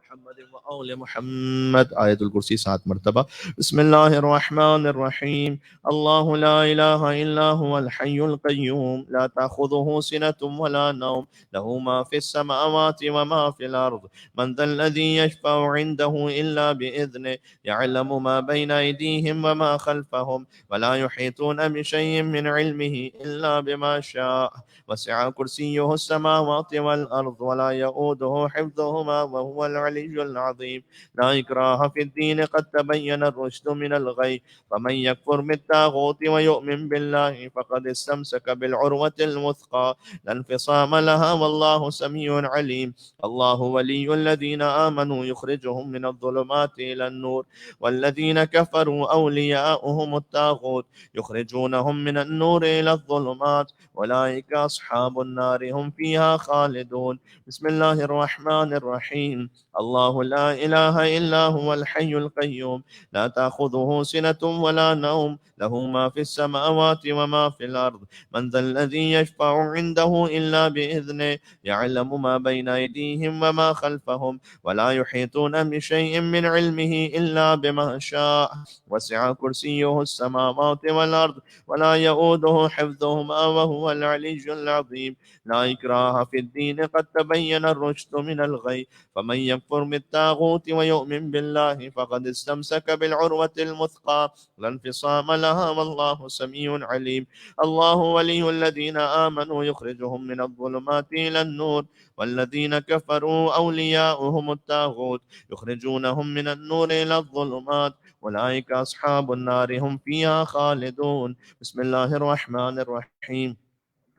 [SPEAKER 1] محمد وآل محمد. آية الكرسي 7 مرتبة. بسم الله الرحمن الرحيم. الله لا إله إلا هو الحي القيوم لا تأخذه سنة ولا نوم له ما في السماوات وما في الأرض. من ذا الذي يشفع عنده إلا بإذنه. يعلم ما بين أيديهم وما خلفهم ولا يحيطون بشيء من علمه إلا بما شاء. وسع كرسيه السماوات والأرض ولا يؤوده حفظهما وهو العلي العلي العظيم. لا إكراه في الدين، قد تبين الرشد من الغي، فمن يكفر بالطاغوت ويؤمن بالله فقد استمسك بالعروة الوثقى لا انفصام لها، والله سميع عليم. الله ولي الذين آمنوا يخرجهم من الظلمات إلى النور، والذين كفروا أولياؤهم الطاغوت يخرجونهم من النور إلى الظلمات، أولئك أصحاب النار هم فيها خالدون. بسم الله الرحمن الرحيم. الله لا إله إلا هو الحي القيوم، لا تأخذه سنة ولا نوم، له ما في السماوات وما في الأرض. من ذا الذي يشفع عنده إلا بإذنه، يعلم ما بين أيديهم وما خلفهم، ولا يحيطون بشيء من علمه إلا بما شاء. وسع كرسيه السماوات والأرض، ولا يؤوده حفظهما وهو العلي العظيم. لا إكراه في الدين، قد تبين الرشد من الغي، فمن يكفر بالطاغوت ويؤمن بالله فقد استمسك بالعروة المثقى لا انفصام لها، والله سميع عليم. الله ولي الذين آمنوا يخرجهم من الظلمات إلى النور، والذين كفروا أولياؤهم الطاغوت يخرجونهم من النور إلى الظلمات، أولئك أصحاب النار هم فيها خالدون. بسم الله الرحمن الرحيم.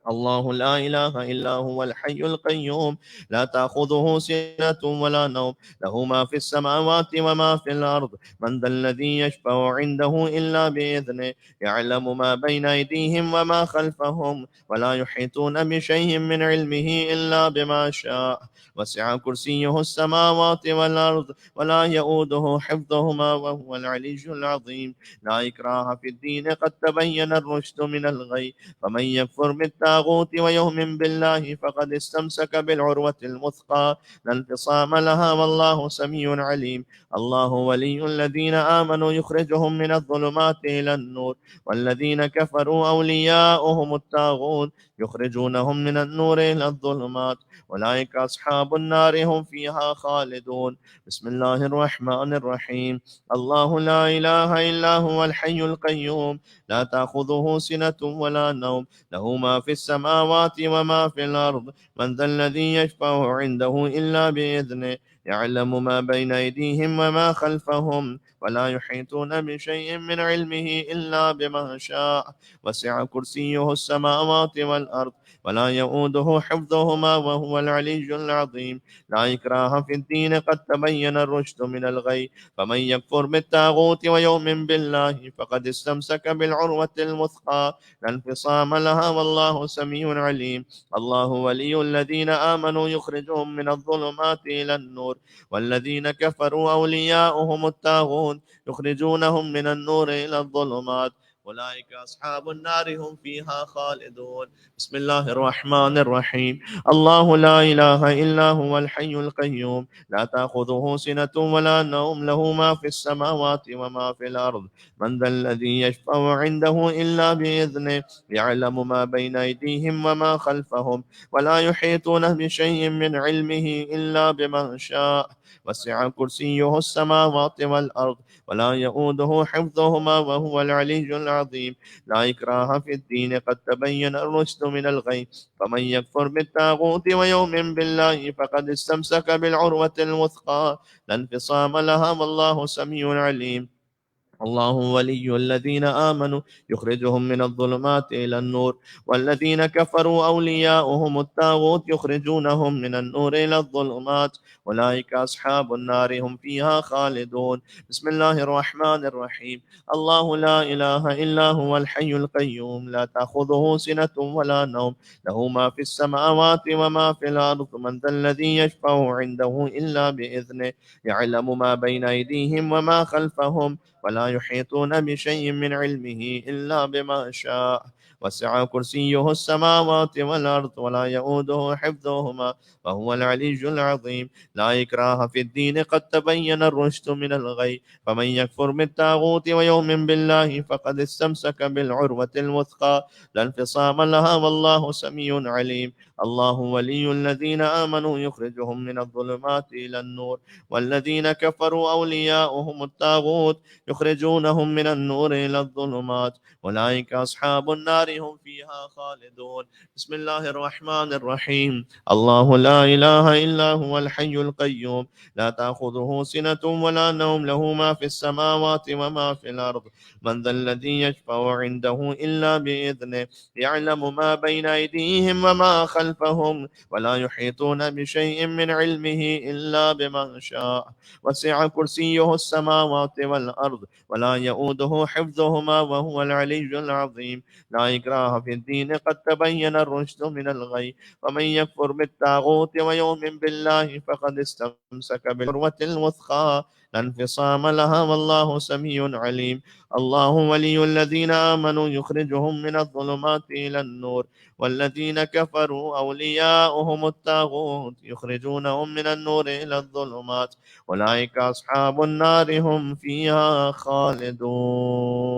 [SPEAKER 1] الله لا إله إلا هو الحي القيوم، لا تأخذه سنة ولا نوم، له ما في السماوات وما في الأرض. من ذا الذي يشفع عنده إلا بإذنه، يعلم ما بين أيديهم وما خلفهم، ولا يحيطون بشيء من علمه إلا بما شاء. وسع كرسيه السماوات والأرض، ولا يؤوده حفظهما وهو العلي العظيم. لا إكراه في الدين، قد تبين الرشد من الغي، فمن يكفر بالطاغوت ويؤمن بالله فقد استمسك بالعروة الوثقى لا انفصام لها، والله سميع عليم. الله ولي الذين آمنوا يخرجهم من الظلمات إلى النور، والذين كفروا أولياؤهم الطاغوت يخرجونهم من النور إلى الظلمات، أولئك أصحاب النار هم فيها خالدون. بسم الله الرحمن الرحيم. الله لا إله إلا هو الحي القيوم، لا تأخذه سنة ولا نوم، له ما في السماوات وما في الأرض. من ذا الذي يشفع عنده إلا بإذنه، يعلم ما بين أيديهم وما خلفهم، ولا يحيطون بشيء من علمه إلا بما شاء. وسع كرسيه السماوات والأرض، ولا يؤوده حفظهما وهو العلي العظيم. لا إكراه في الدين، قد تبين الرشد من الغي، فمن يكفر بالطاغوت ويؤمن بالله فقد استمسك بالعروة الوثقى لا انفصام لها، والله سميع عليم. الله ولي الذين آمنوا يخرجهم من الظلمات إلى النور، والذين كفروا أولياؤهم الطاغوت يخرجونهم من النور إلى الظلمات، أولئك أصحاب النار هم فيها خالدون. بسم الله الرحمن الرحيم. الله لا إله إلا هو الحي القيوم، لا تأخذه سنة ولا نوم، له ما في السماوات وما في الأرض. من ذا الذي يشفع عنده إلا بإذنه، يعلم ما بين أيديهم وما خلفهم، ولا يحيطون بشيء من علمه إلا بما شاء. وسع كرسيه السماوات والأرض، ولا يؤوده حفظهما وهو العلي العظيم. لا إكراه في الدين، قد تبين الرشد من الغي، فمن يكفر بالطاغوت ويؤمن بالله فقد استمسك بالعروة الوثقى لا انفصام لها، والله سميع عليم. الله ولي الذين آمنوا يخرجهم من الظلمات إلى النور، والذين كفروا أولياؤهم الطاغوت يخرجونهم من النور إلى الظلمات، أولئك أصحاب النار هم فيها خالدون. بسم الله الرحمن الرحيم. الله لا إله إلا هو الحي القيوم، لا تأخذه سنة ولا نوم، له ما في السماوات وما في الأرض. من ذا الذي يشفع عنده إلا بإذنه، يعلم ما بين أيديهم وما خلفهم، ولا يحيطون بشيء من علمه إلا بما شاء. وسع كرسيه السماوات والأرض، ولا يؤوده حفظهما وهو العلي العظيم. لا إكراه في الدين، قد تبين الرشد من الغي، فمن يكفر بالطاغوت ويؤمن بالله فقد استمسك بالعروة الوثقى لا انفصام لها، والله سميع عليم. الله ولي الذين آمنوا يخرجهم من الظلمات إلى النور والذين كفروا أولياؤهم الطاغوت يخرجونهم من النور إلى الظلمات أولئك أصحاب النار هم فيها خالدون. بسم الله الرحمن الرحيم. الله لا إله إلا هو الحي القيوم لا تأخذه سنة ولا نوم له ما في السماوات وما في الأرض من ذا الذي يشفع عنده إلا بإذنه يعلم ما بين أيديهم وما خلفهم ولا يحيطون بشيء من علمه إلا بما شاء وسع كرسيه السماوات والأرض ولا يؤوده حفظهما وهو العلي العظيم. لا إكراه في الدين قد تبين الرشد من الغي ومن يكفر بالطاغوت ويؤمن بالله فقد استمسك بالعروة الوثقى لا انفصام لها والله سميع عليم. الله ولي الذين آمنوا يخرجهم من الظلمات إلى النور والذين كفروا أولياؤهم الطاغوت يخرجونهم من النور إلى الظلمات أولئك أصحاب النار هم فيها خالدون.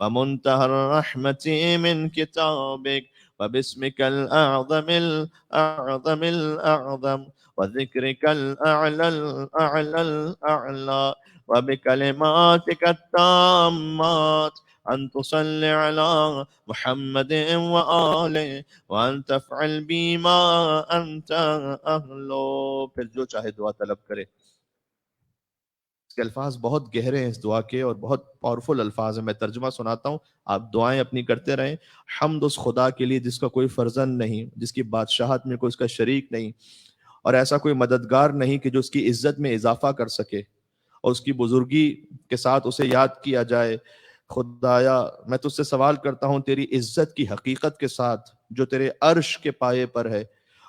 [SPEAKER 1] ومنتهى الرحمة من كتابك وباسمك الأعظم الأعظم الأعظم وذكرك الأعلى الأعلى الأعلى وبكلماتك التامات أن تصلي على محمد وآله وأن تفعل بما أنت أهله. پھر جو چاہے دعا طلب کرے. اس کے الفاظ بہت گہرے ہیں اس دعا کے اور بہت پاورفل الفاظ ہیں. میں ترجمہ سناتا ہوں, آپ دعائیں اپنی کرتے رہیں. حمد اس خدا کے لیے جس کا کوئی فرزند نہیں, جس کی بادشاہت میں کوئی اس کا شریک نہیں, اور ایسا کوئی مددگار نہیں کہ جو اس کی عزت میں اضافہ کر سکے اور اس کی بزرگی کے ساتھ اسے یاد کیا جائے. خدایا میں تجھ سے سوال کرتا ہوں تیری عزت کی حقیقت کے ساتھ جو تیرے عرش کے پائے پر ہے,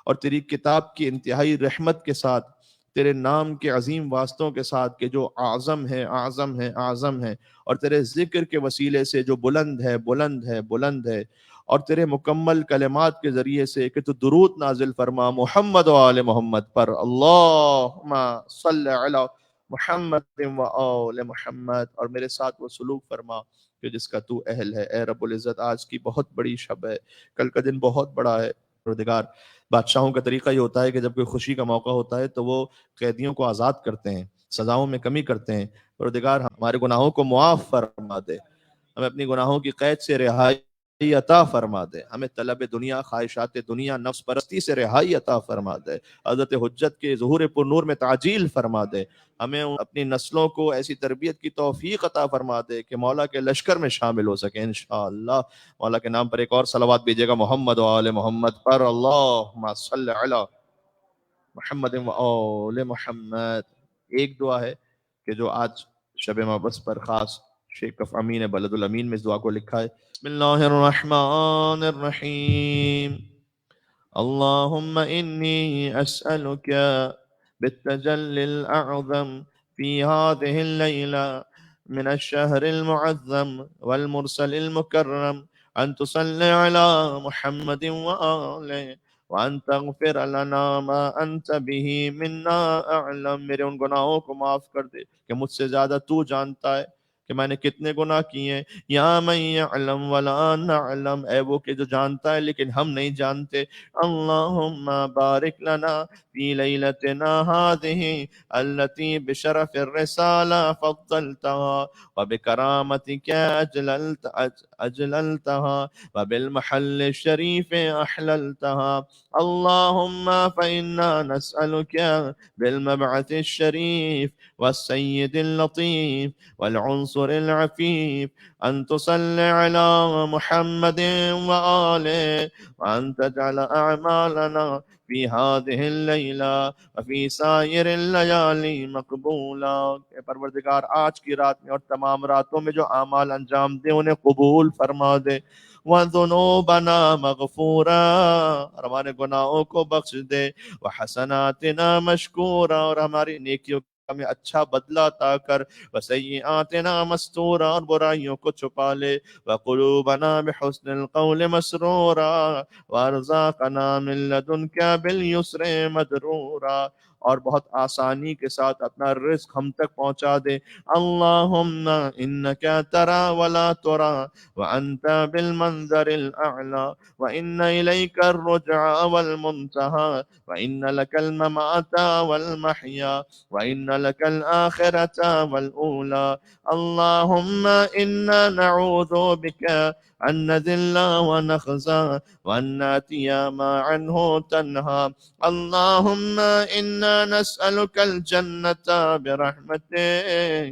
[SPEAKER 1] اور تیری کتاب کی انتہائی رحمت کے ساتھ, تیرے نام کے عظیم واسطوں کے ساتھ کہ جو اعظم ہے اعظم ہے اعظم ہے, اور تیرے ذکر کے وسیلے سے جو بلند ہے بلند ہے بلند ہے, اور تیرے مکمل کلمات کے ذریعے سے کہ تو درود نازل فرما محمد و آل محمد پر. اللہم صلی علی محمد و آل محمد, اور میرے ساتھ وہ سلوک فرما کہ جس کا تو اہل ہے. اے رب العزت آج کی بہت بڑی شب ہے, کل کا دن بہت بڑا ہے. پروردگار بادشاہوں کا طریقہ یہ ہوتا ہے کہ جب کوئی خوشی کا موقع ہوتا ہے تو وہ قیدیوں کو آزاد کرتے ہیں, سزاؤں میں کمی کرتے ہیں. پروردگار ہمارے گناہوں کو معاف فرما دے, ہمیں اپنی گناہوں کی قید سے رہائی عطا فرما دے, ہمیں طلب دنیا, خواہشات دنیا, نفس پرستی سے رہائی عطا فرما دے, حضرت حجت کے ظہور پر نور میں تعجیل فرما دے, ہمیں اپنی نسلوں کو ایسی تربیت کی توفیق عطا فرما دے کہ مولا کے لشکر میں شامل ہو سکیں انشاءاللہ. مولا کے نام پر ایک اور صلوات بھیجیے گا محمد و آل محمد پر. اللہم صلی علی محمد و آل محمد. ایک دعا ہے کہ جو آج شب مبعث پر خاص شیخ کف امین بلد الامین میں اس دعا کو لکھا ہے. بسم اللہ الرحمن الرحیم. اللہم انی اسألک بالتجلی الاعظم فی هذه اللیلہ من الشہر المعظم والمرسل المکرم ان تصلی علی محمد وآلہ وان تغفر لنا ما انت به منا اعلم. میرے ان گناہوں کو معاف کر دے کہ مجھ سے زیادہ تو جانتا ہے کہ میں نے کتنے گناہ کیے ہیں. یا من یعلم ولا نعلم, اے وہ کہ جو جانتا ہے لیکن ہم نہیں جانتے. اللہم بارک لنا فی لیلتنا هذه التي بشرف الرسالہ فضلتها وبکرامتك اجللتها وبالمحل الشریف احللتها. اللہم فإنا نسألك بالمبعث الشریف والسید اللطیف والعنصر المنصور العفيف أن تصلي على محمد وآله وأن تجعل أعمالنا في هذه الليلة وفي سائر الليالي مقبولا. کہ پروردگار آج کی رات میں اور تمام راتوں میں جو اعمال انجام دے انہیں قبول فرما دے. وَذُنُوبَنَا مَغْفُورًا، اور ہمارے گناہوں کو بخش دے. وَحَسَنَاتِنَا مَشْكُورًا، اور ہماری نیکیوں کا ہمیں اچھا بدلہ عطا کر. وَسَيِّئَاتِنَا مَسْتُورًا، اور برائیوں کو چھپا لے. وَقُلُوبَنَا بِحُسْنِ الْقَوْلِ مَسْرُورًا، وَأَرْزَاقَنَا مِن لَّدُنْكَ بِالْيُسْرِ مَدْرُورًا، اور بہت آسانی کے ساتھ اپنا رزق ہم تک پہنچا دے. اللہم انکا ترا ولا ترا وانت بالمنظر الاعلی وان الیک الرجع والمنتہى وان لک الممات والمحیا وان لک الآخرة والاولى. اللہم انا نعوذ بک ان نذل ونخزى وان ناتي ما عنه تنهى. اللہم انا نسألک الجنت برحمتک،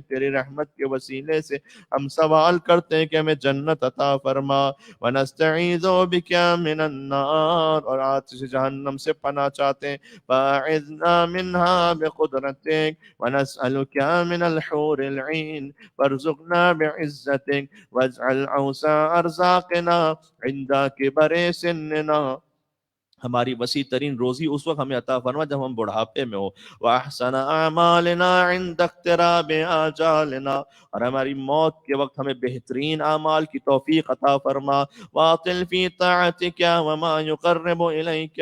[SPEAKER 1] تیری رحمت کے وسیلے سے ہم سوال کرتے ہیں کہ ہمیں جنت عطا فرما. ونستعیذ بک من النار، اور آگ سے جہنم سے پناہ چاہتے ہیں. فاعذنا منها بقدرتک ونسألک من الحور العین وارزقنا بعزتک واجعل اوسع ارزاقنا عند کبر سننا. ہماری وسیع ترین روزی اس وقت ہمیں عطا فرما جب ہم بڑھاپے میں ہو. وَأَحْسَنَ أَعْمَالِنَا عِنْدَ اقْتِرَابِ آجَالِنَا، اور ہماری موت کے وقت ہمیں بہترین اعمال کی توفیق عطا فرما. وَأَطِلْ فِي طَاعَتِكَ وَمَا يُقَرِّبُ إِلَيْكَ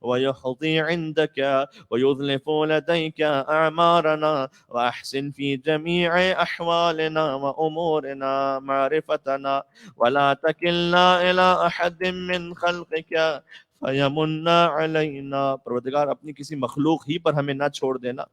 [SPEAKER 1] وَيُحْضِي عِنْدَكَ وَيُذْلِفُ لَدَيْكَ أَعْمَارَنَا وَأَحْسِنْ فِي جَمِيعِ أَحْوَالِنَا وَأُمُورِنَا مَعْرِفَتَنَا وَلَا تَكِلْنَا إِلَىٰ أَحَدٍ مِّنْ خَلْقِكَ فَيَمُنَّ عَلَيْنَا، پروردگار اپنی کسی مخلوق ہی پر ہمیں نہ چھوڑ دینا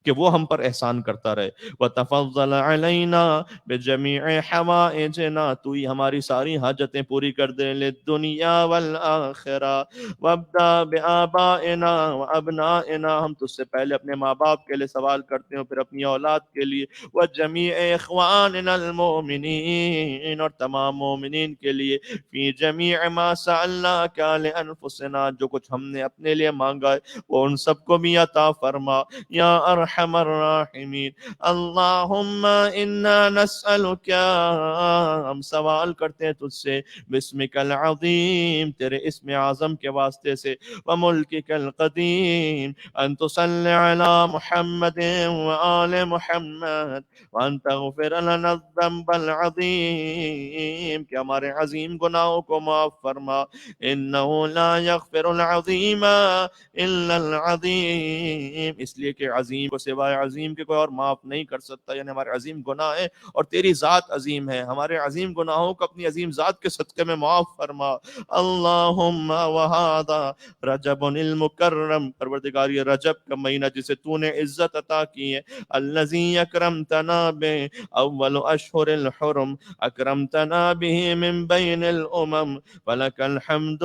[SPEAKER 1] کہ وہ ہم پر احسان کرتا رہے. وَتَفَضَّلَ عَلَيْنَا بِجَمِيعِ حَوَائِجِنَا، تو ہی ہماری ساری حاجتیں پوری کر دے. لِلدُّنْيَا وَالْآخِرَةِ وَابْدَأْ بِآبَائِنَا وَأَبْنَائِنَا، ہم تجھ سے پہلے اپنے ماں باپ کے لیے سوال کرتے ہیں، پھر اپنی اولاد کے لیے. وَجَمِيعِ إِخْوَانِنَا الْمُؤْمِنِينَ، اور تمام مومنین کے لیے. فِي جَمِيعِ مَا سَأَلْنَاكَ لِأَنفُسِنَا، جو کچھ ہم نے اپنے لیے مانگا ہے وہ ان سب کو بھی عطا فرما. یا ارحم الراحمین. اللہم انا نسألک، ہم سوال کرتے ہیں تجھ سے بسمک العظیم، تیرے اسم اعظم کے واسطے سے. وملکک القدیم ان تصلی علی محمد وآل محمد وان تغفر لنا الذنب العظیم، کہ ہمارے عظیم گناہوں کو معاف فرما. انه لا يغفر العظیم الا العظیم، اس لیے کہ عظیم کو سوائے عظیم کے کوئی اور معاف نہیں کر سکتا. یعنی ہمارے عظیم گناہ ہیں اور تیری ذات عظیم ہے، ہمارے عظیم گناہوں کو اپنی عظیم ذات کے صدقے میں معاف فرما. اللہم وہذا رجب المکرم، پروردگار یہ رجب کا مہینہ جسے تو نے عزت عطا کی ہے. الذی اکرمتنا بہ اول اشہر الحرم اکرمتنا بہ من بین الامم فلک الحمد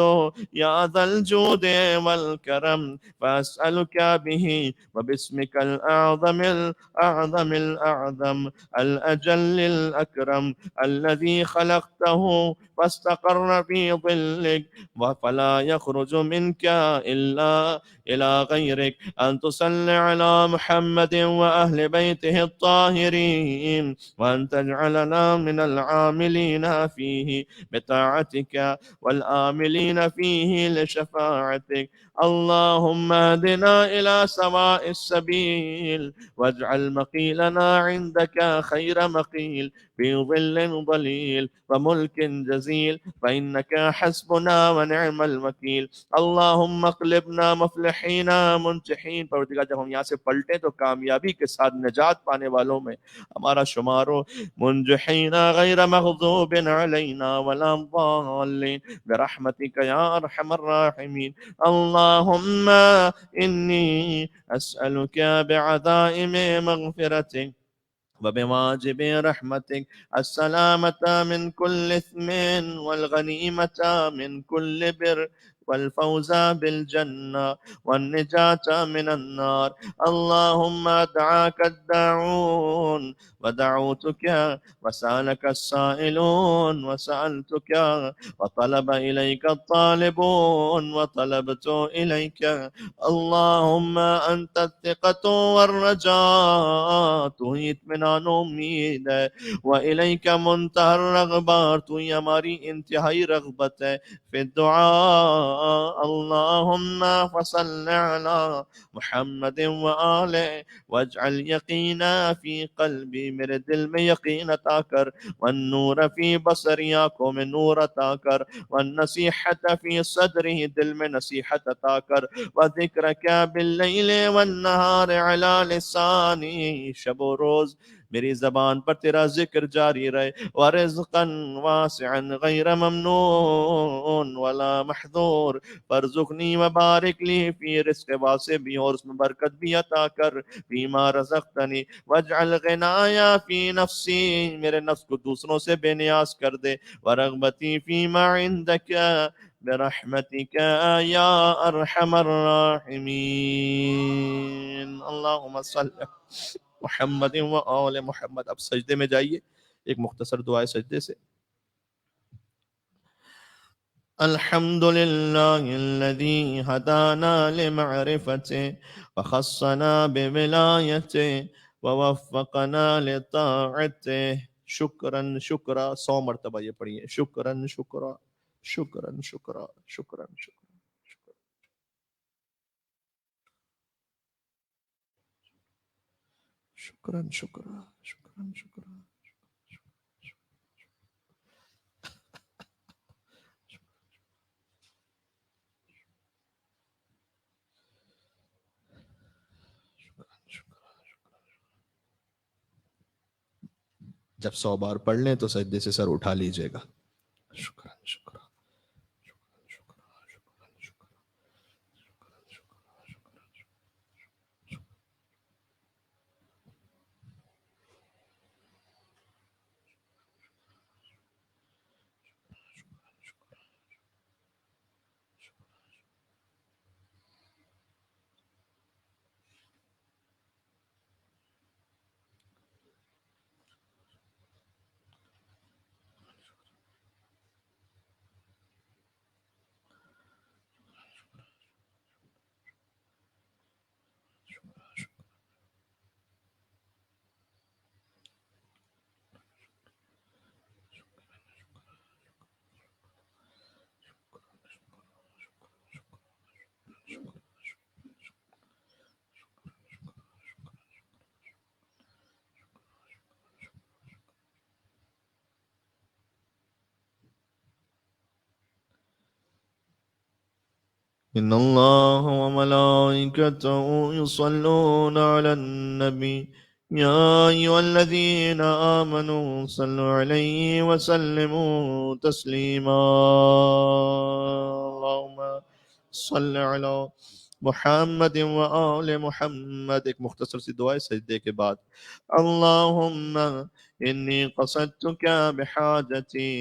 [SPEAKER 1] یا ذا الجود والکرم. فأسألك به وباسمك الأعظم الأعظم الأعظم الأجل الأكرم الذي خلقته واستقر في ظلك فلا يخرج منك إلا إلى غيرك، أن تصلي على محمد وأهل بيته الطاهرين وأن تجعلنا من العاملين فيه بطاعتك والآملين فيه لشفاعتك. اللهم اهدنا إلى سواء السبيل واجعل مقيلنا عندك خير مقيل في ظل ظليل وملك جزيل فإنك حسبنا ونعم الوكيل. اللهم اقلبنا مفلحين منجحين، پروردگار جب ہم یہاں سے پلٹیں تو کامیابی کے ساتھ نجات پانے والوں میں ہمارا شمار ہو. منجحين غير مغضوب علينا ولا ضالين برحمتك يا أرحم الراحمين. اللهم إني أسألك بعزائم مغفرتك وبواجب رحمتك السلامة من كل إثم والغنيمة من كل بر والفوز بالجنة والنجاة من النار. اللهم دعاك الداعون ودعوتك، وسألك السائلون وسألتك، وطلب إليك الطالبون وطلبت إليك. اللهم أنت الثقة والرجاء، تو ہی اطمینان و امید ہے، وإلیک منتہى الرغبات، تو ہی ہماری انتہائی رغبت ہے، فی الدعاء. اللہم فصل علی محمد وآلہ واجعل یقینا فی قلبی، میرے دل میں یقین عطا کر، والنور فی بصری، آنکھوں میں نور عطا کر، والنصیحت فی صدری، دل میں نصیحت عطا کر، وذکرک باللیل والنہار علی لسانی، شب و روز میری زبان پر تیرا ذکر جاری رہے، ورزقا واسعا غیر ممنون ولا محظور، فرزقنی وبارک لی فی رزق واسع بھی، اور اس میں برکت بھی عطا کر، فیما رزقتنی، واجعل غنایا فی نفسی، میرے نفس کو دوسروں سے بے نیاز کر دے، ورغبتی فیما عندک برحمتک یا ارحم الراحمین. اللہم صلی محمد و آل محمد. اب سجدے میں جائیے، ایک مختصر دعائے سجدے سے. الحمد للہ الذی ہدانا لمعرفته وخصنا بولایته ووفقنا لطاعته. شکراً شکرا، 100 مرتبہ یہ پڑھیے، شکراً شکرا، شکراً شکرا، شکراً شکرا، شکراً شکرا، شکراً شکرا. جب 100 بار پڑھ لیں تو سجدے سے سر اٹھا لیجئے گا. شکراً شکرا، شکراً شکرا، شکراً شکرا، شکراً شکرا، شکراً شکرا. إن الله وملائكته يصلون على النبي يا أيها الذين آمنوا صلوا عليه وسلموا تسليما. اللهم صل على محمد وآل محمد. ایک مختصر سی دعائے سجدے کے بعد. اللهم إني قصدتك بحاجتي،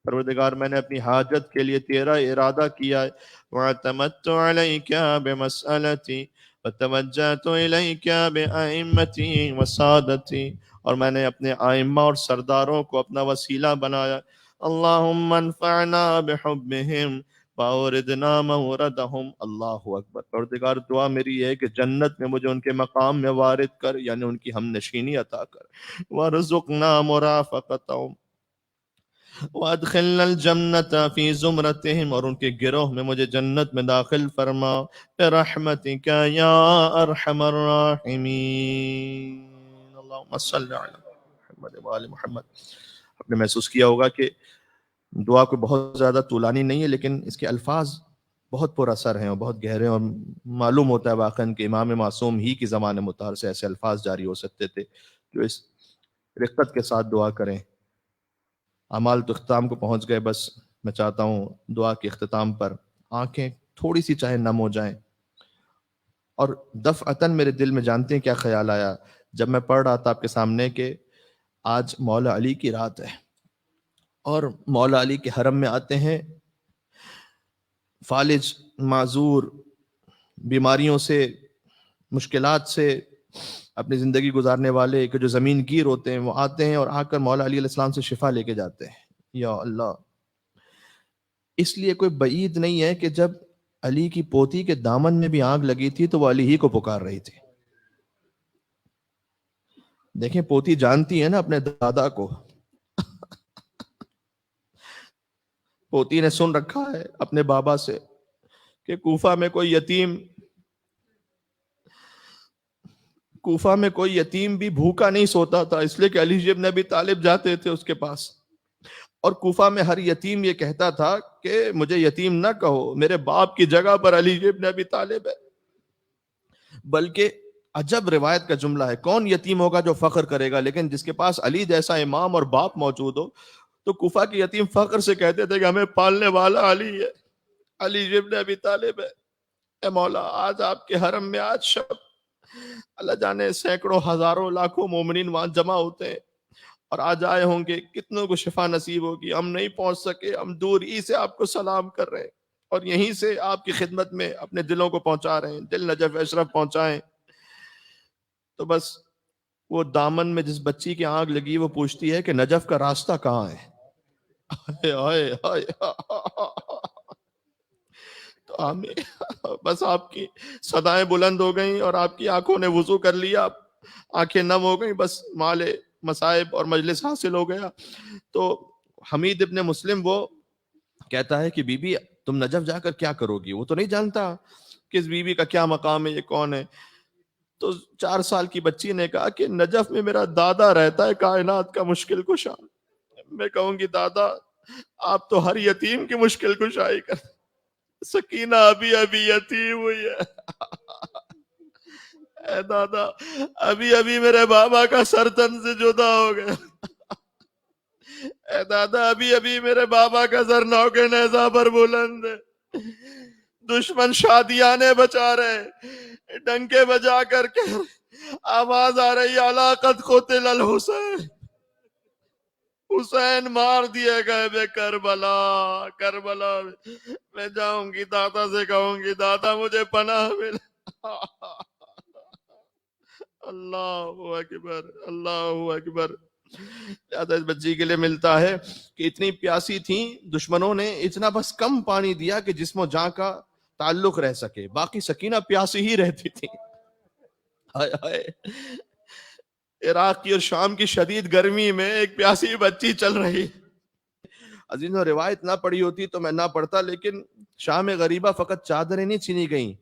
[SPEAKER 1] پروردگار میں نے اپنی حاجت کے لیے تیرا ارادہ کیا ہے، واعتمدت علیک بمسألتی وتوجہت الیک بأئمتی وسادتی، اور میں نے اپنے ائمہ اور سرداروں کو اپنا وسیلہ بنایا. اللہم انفعنا بحبہم واوردنا موردہم. اللہ اکبر. پروردگار دعا میری ہے کہ جنت میں مجھے ان کے مقام میں وارد کر، یعنی ان کی ہم نشینی عطا کر. وارزقنا مرافقتہم وادخلنا الجنة فی زمرتہم، اور ان کے گروہ میں مجھے جنت میں داخل فرما، برحمتک یا ارحم الراحمین. اللہم صلی علی محمد وآل محمد. آپ نے محسوس کیا ہوگا کہ دعا کوئی بہت زیادہ طولانی نہیں ہے، لیکن اس کے الفاظ بہت پر اثر ہیں اور بہت گہرے ہیں، اور معلوم ہوتا ہے واقعاً کہ امام معصوم ہی کی زمان مطہر سے ایسے الفاظ جاری ہو سکتے تھے جو اس رقت کے ساتھ دعا کریں. اعمال تو اختتام کو پہنچ گئے، بس میں چاہتا ہوں دعا کے اختتام پر آنکھیں تھوڑی سی چاہے نم ہو جائیں. اور دفعتاً میرے دل میں جانتے ہیں کیا خیال آیا جب میں پڑھ رہا تھا آپ کے سامنے کہ آج مولا علی کی رات ہے، اور مولا علی کے حرم میں آتے ہیں فالج، معذور، بیماریوں سے، مشکلات سے اپنی زندگی گزارنے والے کہ جو زمین گیر ہوتے ہیں، وہ آتے ہیں اور آ کر مولا علی علیہ السلام سے شفا لے کے جاتے ہیں. یا اللہ. اس لیے کوئی بعید نہیں ہے کہ جب علی کی پوتی کے دامن میں بھی آگ لگی تھی تو وہ علی ہی کو پکار رہی تھی. دیکھیں پوتی جانتی ہے نا اپنے دادا کو. پوتی نے سن رکھا ہے اپنے بابا سے کہ کوفہ میں کوئی یتیم بھی بھوکا نہیں سوتا تھا، اس لیے کہ علی ابن ابی طالب جاتے تھے اس کے پاس. اور کوفہ میں ہر یتیم یہ کہتا تھا کہ مجھے یتیم نہ کہو، میرے باپ کی جگہ پر علی ابن ابی طالب ہے. بلکہ عجب روایت کا جملہ ہے، کون یتیم ہوگا جو فخر کرے گا، لیکن جس کے پاس علی جیسا امام اور باپ موجود ہو تو کوفہ کے یتیم فخر سے کہتے تھے کہ ہمیں پالنے والا علی ہے، علی ابن ابی طالب ہے. اے مولا آج آپ کے حرم میں آج شب اللہ جانے سینکڑوں ہزاروں لاکھوں مومنین وہاں جمع ہوتے ہیں اور آج آئے ہوں گے، کتنوں کو شفا نصیب ہوگی. ہم نہیں پہنچ سکے، ہم دور ہی سے آپ کو سلام کر رہے ہیں اور یہیں سے آپ کی خدمت میں اپنے دلوں کو پہنچا رہے ہیں، دل نجف اشرف پہنچائیں. تو بس وہ دامن میں جس بچی کی آگ لگی وہ پوچھتی ہے کہ نجف کا راستہ کہاں ہے. ہائے ہائے تو ہمیں بس آپ کی صدائیں بلند ہو گئیں اور آپ کی آنکھوں نے وضو کر لیا، آنکھیں نم ہو گئیں، بس مال مصائب اور مجلس حاصل ہو گیا. تو حمید ابن مسلم وہ کہتا ہے کہ بی بی تم نجف جا کر کیا کرو گی؟ وہ تو نہیں جانتا کہ اس بی بی کا کیا مقام ہے، یہ کون ہے. تو 4 سال کی بچی نے کہا کہ نجف میں میرا دادا رہتا ہے، کائنات کا مشکل کشا. میں کہوں گی دادا آپ تو ہر یتیم کی مشکل کشائی کر. سکینہ ابھی ابھی یتیم ہوئی ہے. اے دادا ابھی ابھی میرے بابا کا سر تن سے جدا ہو گیا. اے دادا ابھی ابھی میرے بابا کا سر نو کے نیزہ پر بلند ہے. دشمن شادیانے بچا رہے، ڈنکے بجا کر کے آواز آ رہی علاقت قتل الحسین، حسین مار دیے گئے بے کربلا. کربلا میں جاؤں گی دادا سے کہوں گی دادا مجھے پناہ ملا. اللہ اکبر اللہ اکبر. زیادہ اس بچی کے لیے ملتا ہے کہ اتنی پیاسی تھیں، دشمنوں نے اتنا بس کم پانی دیا کہ جسم و جاں کا تعلق رہ سکے، باقی سکینہ پیاسی ہی رہتی تھی. ہائے ہائے. عراق کی اور شام کی شدید گرمی میں ایک پیاسی بچی چل رہی. عزیزوں روایت نہ پڑھی ہوتی تو میں نہ پڑھتا، لیکن شام غریبہ فقط چادریں نہیں چھینی گئیں،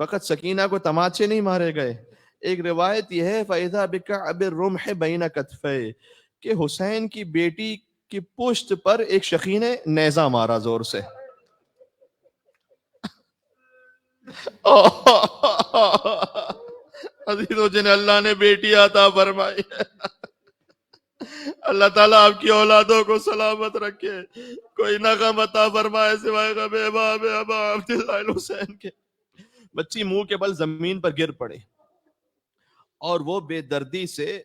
[SPEAKER 1] فقط سکینہ کو تماچے نہیں مارے گئے. ایک روایت یہ ہے فَإِذَا بِكَعْبِ الرُّمْحِ بَيْنَ كَتْفَيْهِ کہ حسین کی بیٹی کی پشت پر ایک شخی نے نیزہ مارا زور سے. عزیزوں جنہیں اللہ نے بیٹی عطا فرمائی، اللہ تعالیٰ آپ کی اولادوں کو سلامت رکھے، کوئی نغم عطا فرمائے سوائے غم امام ابا عبداللہ الحسین کے. بچی منہ کے بل زمین پر گر پڑے اور وہ بے دردی سے،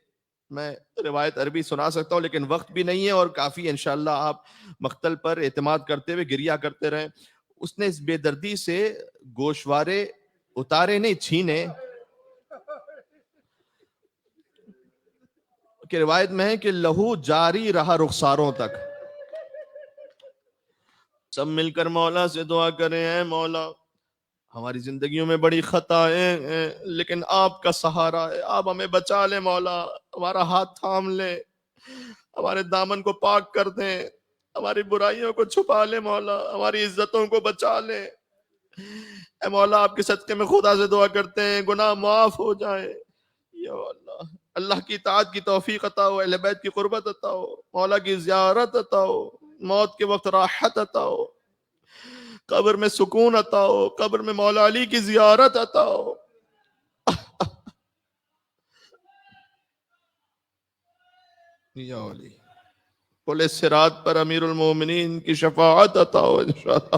[SPEAKER 1] میں روایت عربی سنا سکتا ہوں لیکن وقت بھی نہیں ہے اور کافی انشاءاللہ آپ مقتل پر اعتماد کرتے ہوئے گریا کرتے رہیں. اس نے اس بے دردی سے گوشوارے اتارے نہیں چھینے کہ روایت میں ہے کہ لہو جاری رہا رخساروں تک. سب مل کر مولا سے دعا کریں اے مولا ہماری زندگیوں میں بڑی خطائیں ہیں لیکن آپ کا سہارا ہے، آپ ہمیں بچا لیں مولا، ہمارا ہاتھ تھام لیں، ہمارے دامن کو پاک کر دیں، ہماری برائیوں کو چھپا لیں مولا، ہماری عزتوں کو بچا لیں. اے مولا آپ کے صدقے میں خدا سے دعا کرتے ہیں گناہ معاف ہو جائیں. یا اللہ اللہ کی اطاعت کی توفیق عطا ہو، اہل بیت کی قربت عطا ہو، مولا کی زیارت عطا ہو، موت کے وقت راحت عطا ہو، قبر میں سکون عطا ہو، قبر میں مولا علی کی زیارت عطا ہو. یا علی پل صراط پر امیر المومنین کی شفاعت عطا ہو انشاءاللہ.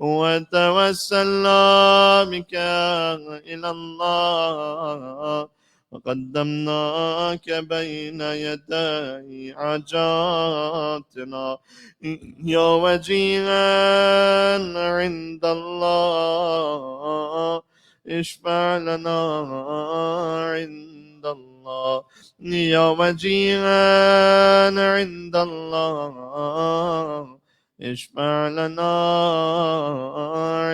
[SPEAKER 1] وتوسلنا بك إلى الله وقدمناك بين يدي حاجاتنا يا وجيها عند الله اشفع لنا عند الله يا وجيها عند الله اشفع لنا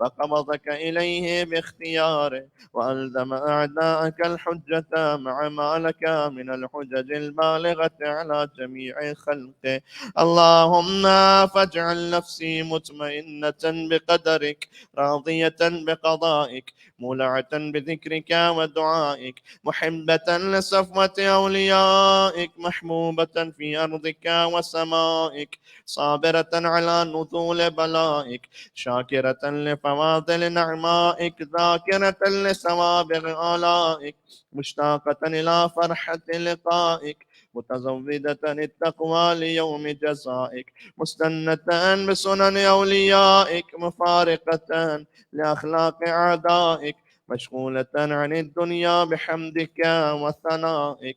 [SPEAKER 1] فقبضك إليه باختياره وألزم أعداءك الحجة مع ما لك من الحجج البالغة على جميع خلقه. اللهم فاجعل نفسي مطمئنة بقدرك راضية بقضائك مولعة بذكرك ودعائك محبة لصفوة أوليائك محبوبة في أرضك وسمائك صابرة على نزول بلائك شاكرة لفواضل نعمائك ذاكرة لسوابغ آلائك مشتاقة إلى فرحة لقائك متزودة التقوى ليوم جزائك مستنة بسنن أوليائك مفارقة لأخلاق أعدائك مشغولة عن الدنيا بحمدك وثنائك.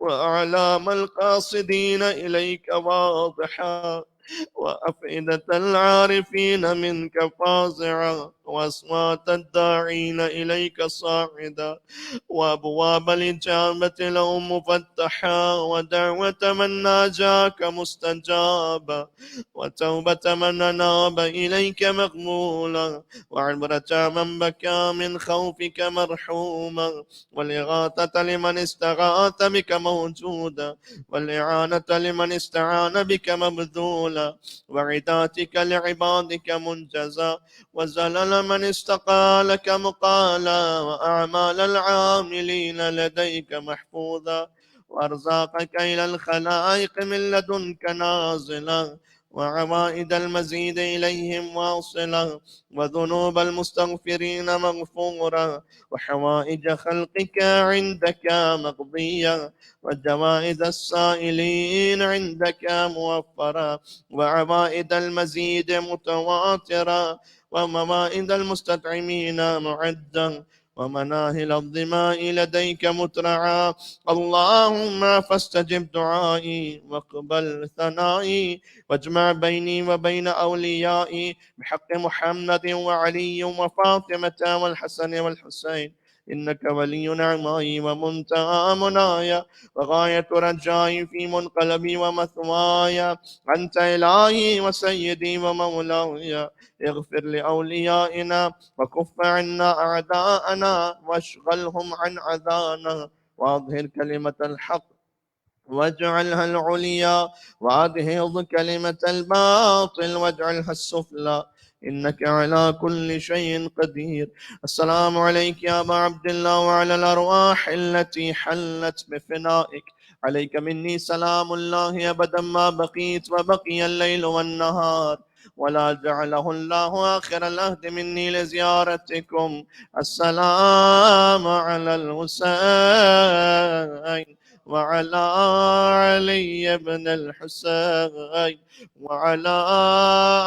[SPEAKER 1] وأعلام القاصدين إليك واضحا وأفئدة العارفين منك فازعا وأصوات الداعين إليك صاعدا وأبواب الإجابة لهم مفتحا ودعوة من ناجاك مستجابا وتوبة من أناب إليك مقبولا وعبرة من بكى من خوفك مرحوما والإغاثة لمن استغاث بك موجودا والإعانة لمن استعان بك مبذولا وعداتك لعبادك منجزا وزلل من استقى لك مقالا وأعمال العاملين لديك محفوظا وأرزاقك إلى الخلائق من لدنك نازلا وعوائد المزيد إليهم واصلا وذنوب المستغفرين مغفورا وحوائج خلقك عندك مقضية وجوائز السائلين عندك موفرة وعوائد المزيد متواترة وموائد المستطعمين معدا ومناهل الظماء لديك مترعا. اللهم فاستجب دعائي واقبل ثنائي واجمع بيني وبين أوليائي بحق محمد وعلي وفاطمة والحسن والحسين
[SPEAKER 2] إنك ولي نعمائي ومنتهى منايا وغاية رجائي في منقلبي ومثواي. أنت إلهي وسيدي ومولاي، اغفر لأوليائنا وكف عنا أعداءنا واشغلهم عن عذانا، وأظهر كلمة الحق واجعلها العليا، وأدهض كلمة الباطل واجعلها السفلى، إنك على كل شيء قدير. السلام عليك يا أبا عبد الله وعلى الأرواح التي حلت بفنائك. عليك مني سلام الله أبدا ما بقيت وبقي الليل والنهار، ولا جعله الله آخر العهد مني لزيارتكم. السلام على الحسين وعلى علي بن الحسين وعلى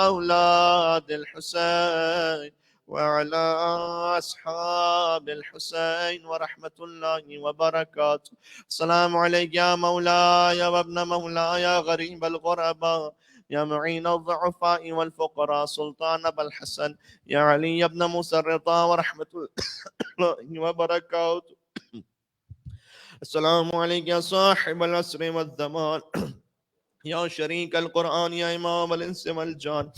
[SPEAKER 2] أولاد الحسين وعلى أصحاب الحسين ورحمة الله وبركاته. السلام عليك يا مولاي وابن مولاي غريب الغرباء، يا معين الضعفاء والفقراء، سلطان أبا الحسن، يا علي بن موسى الرضا ورحمة الله وبركاته. السلام عليك يا صاحب العصر والزمان، يا شريك القرآن، يا إمام الإنس والجان،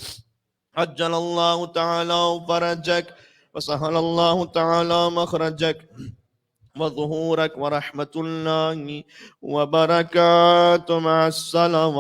[SPEAKER 2] عجل الله تعالى فرجك وسهل الله تعالى مخرجك وظهورك، ورحمة الله وبركاته مع السلامات.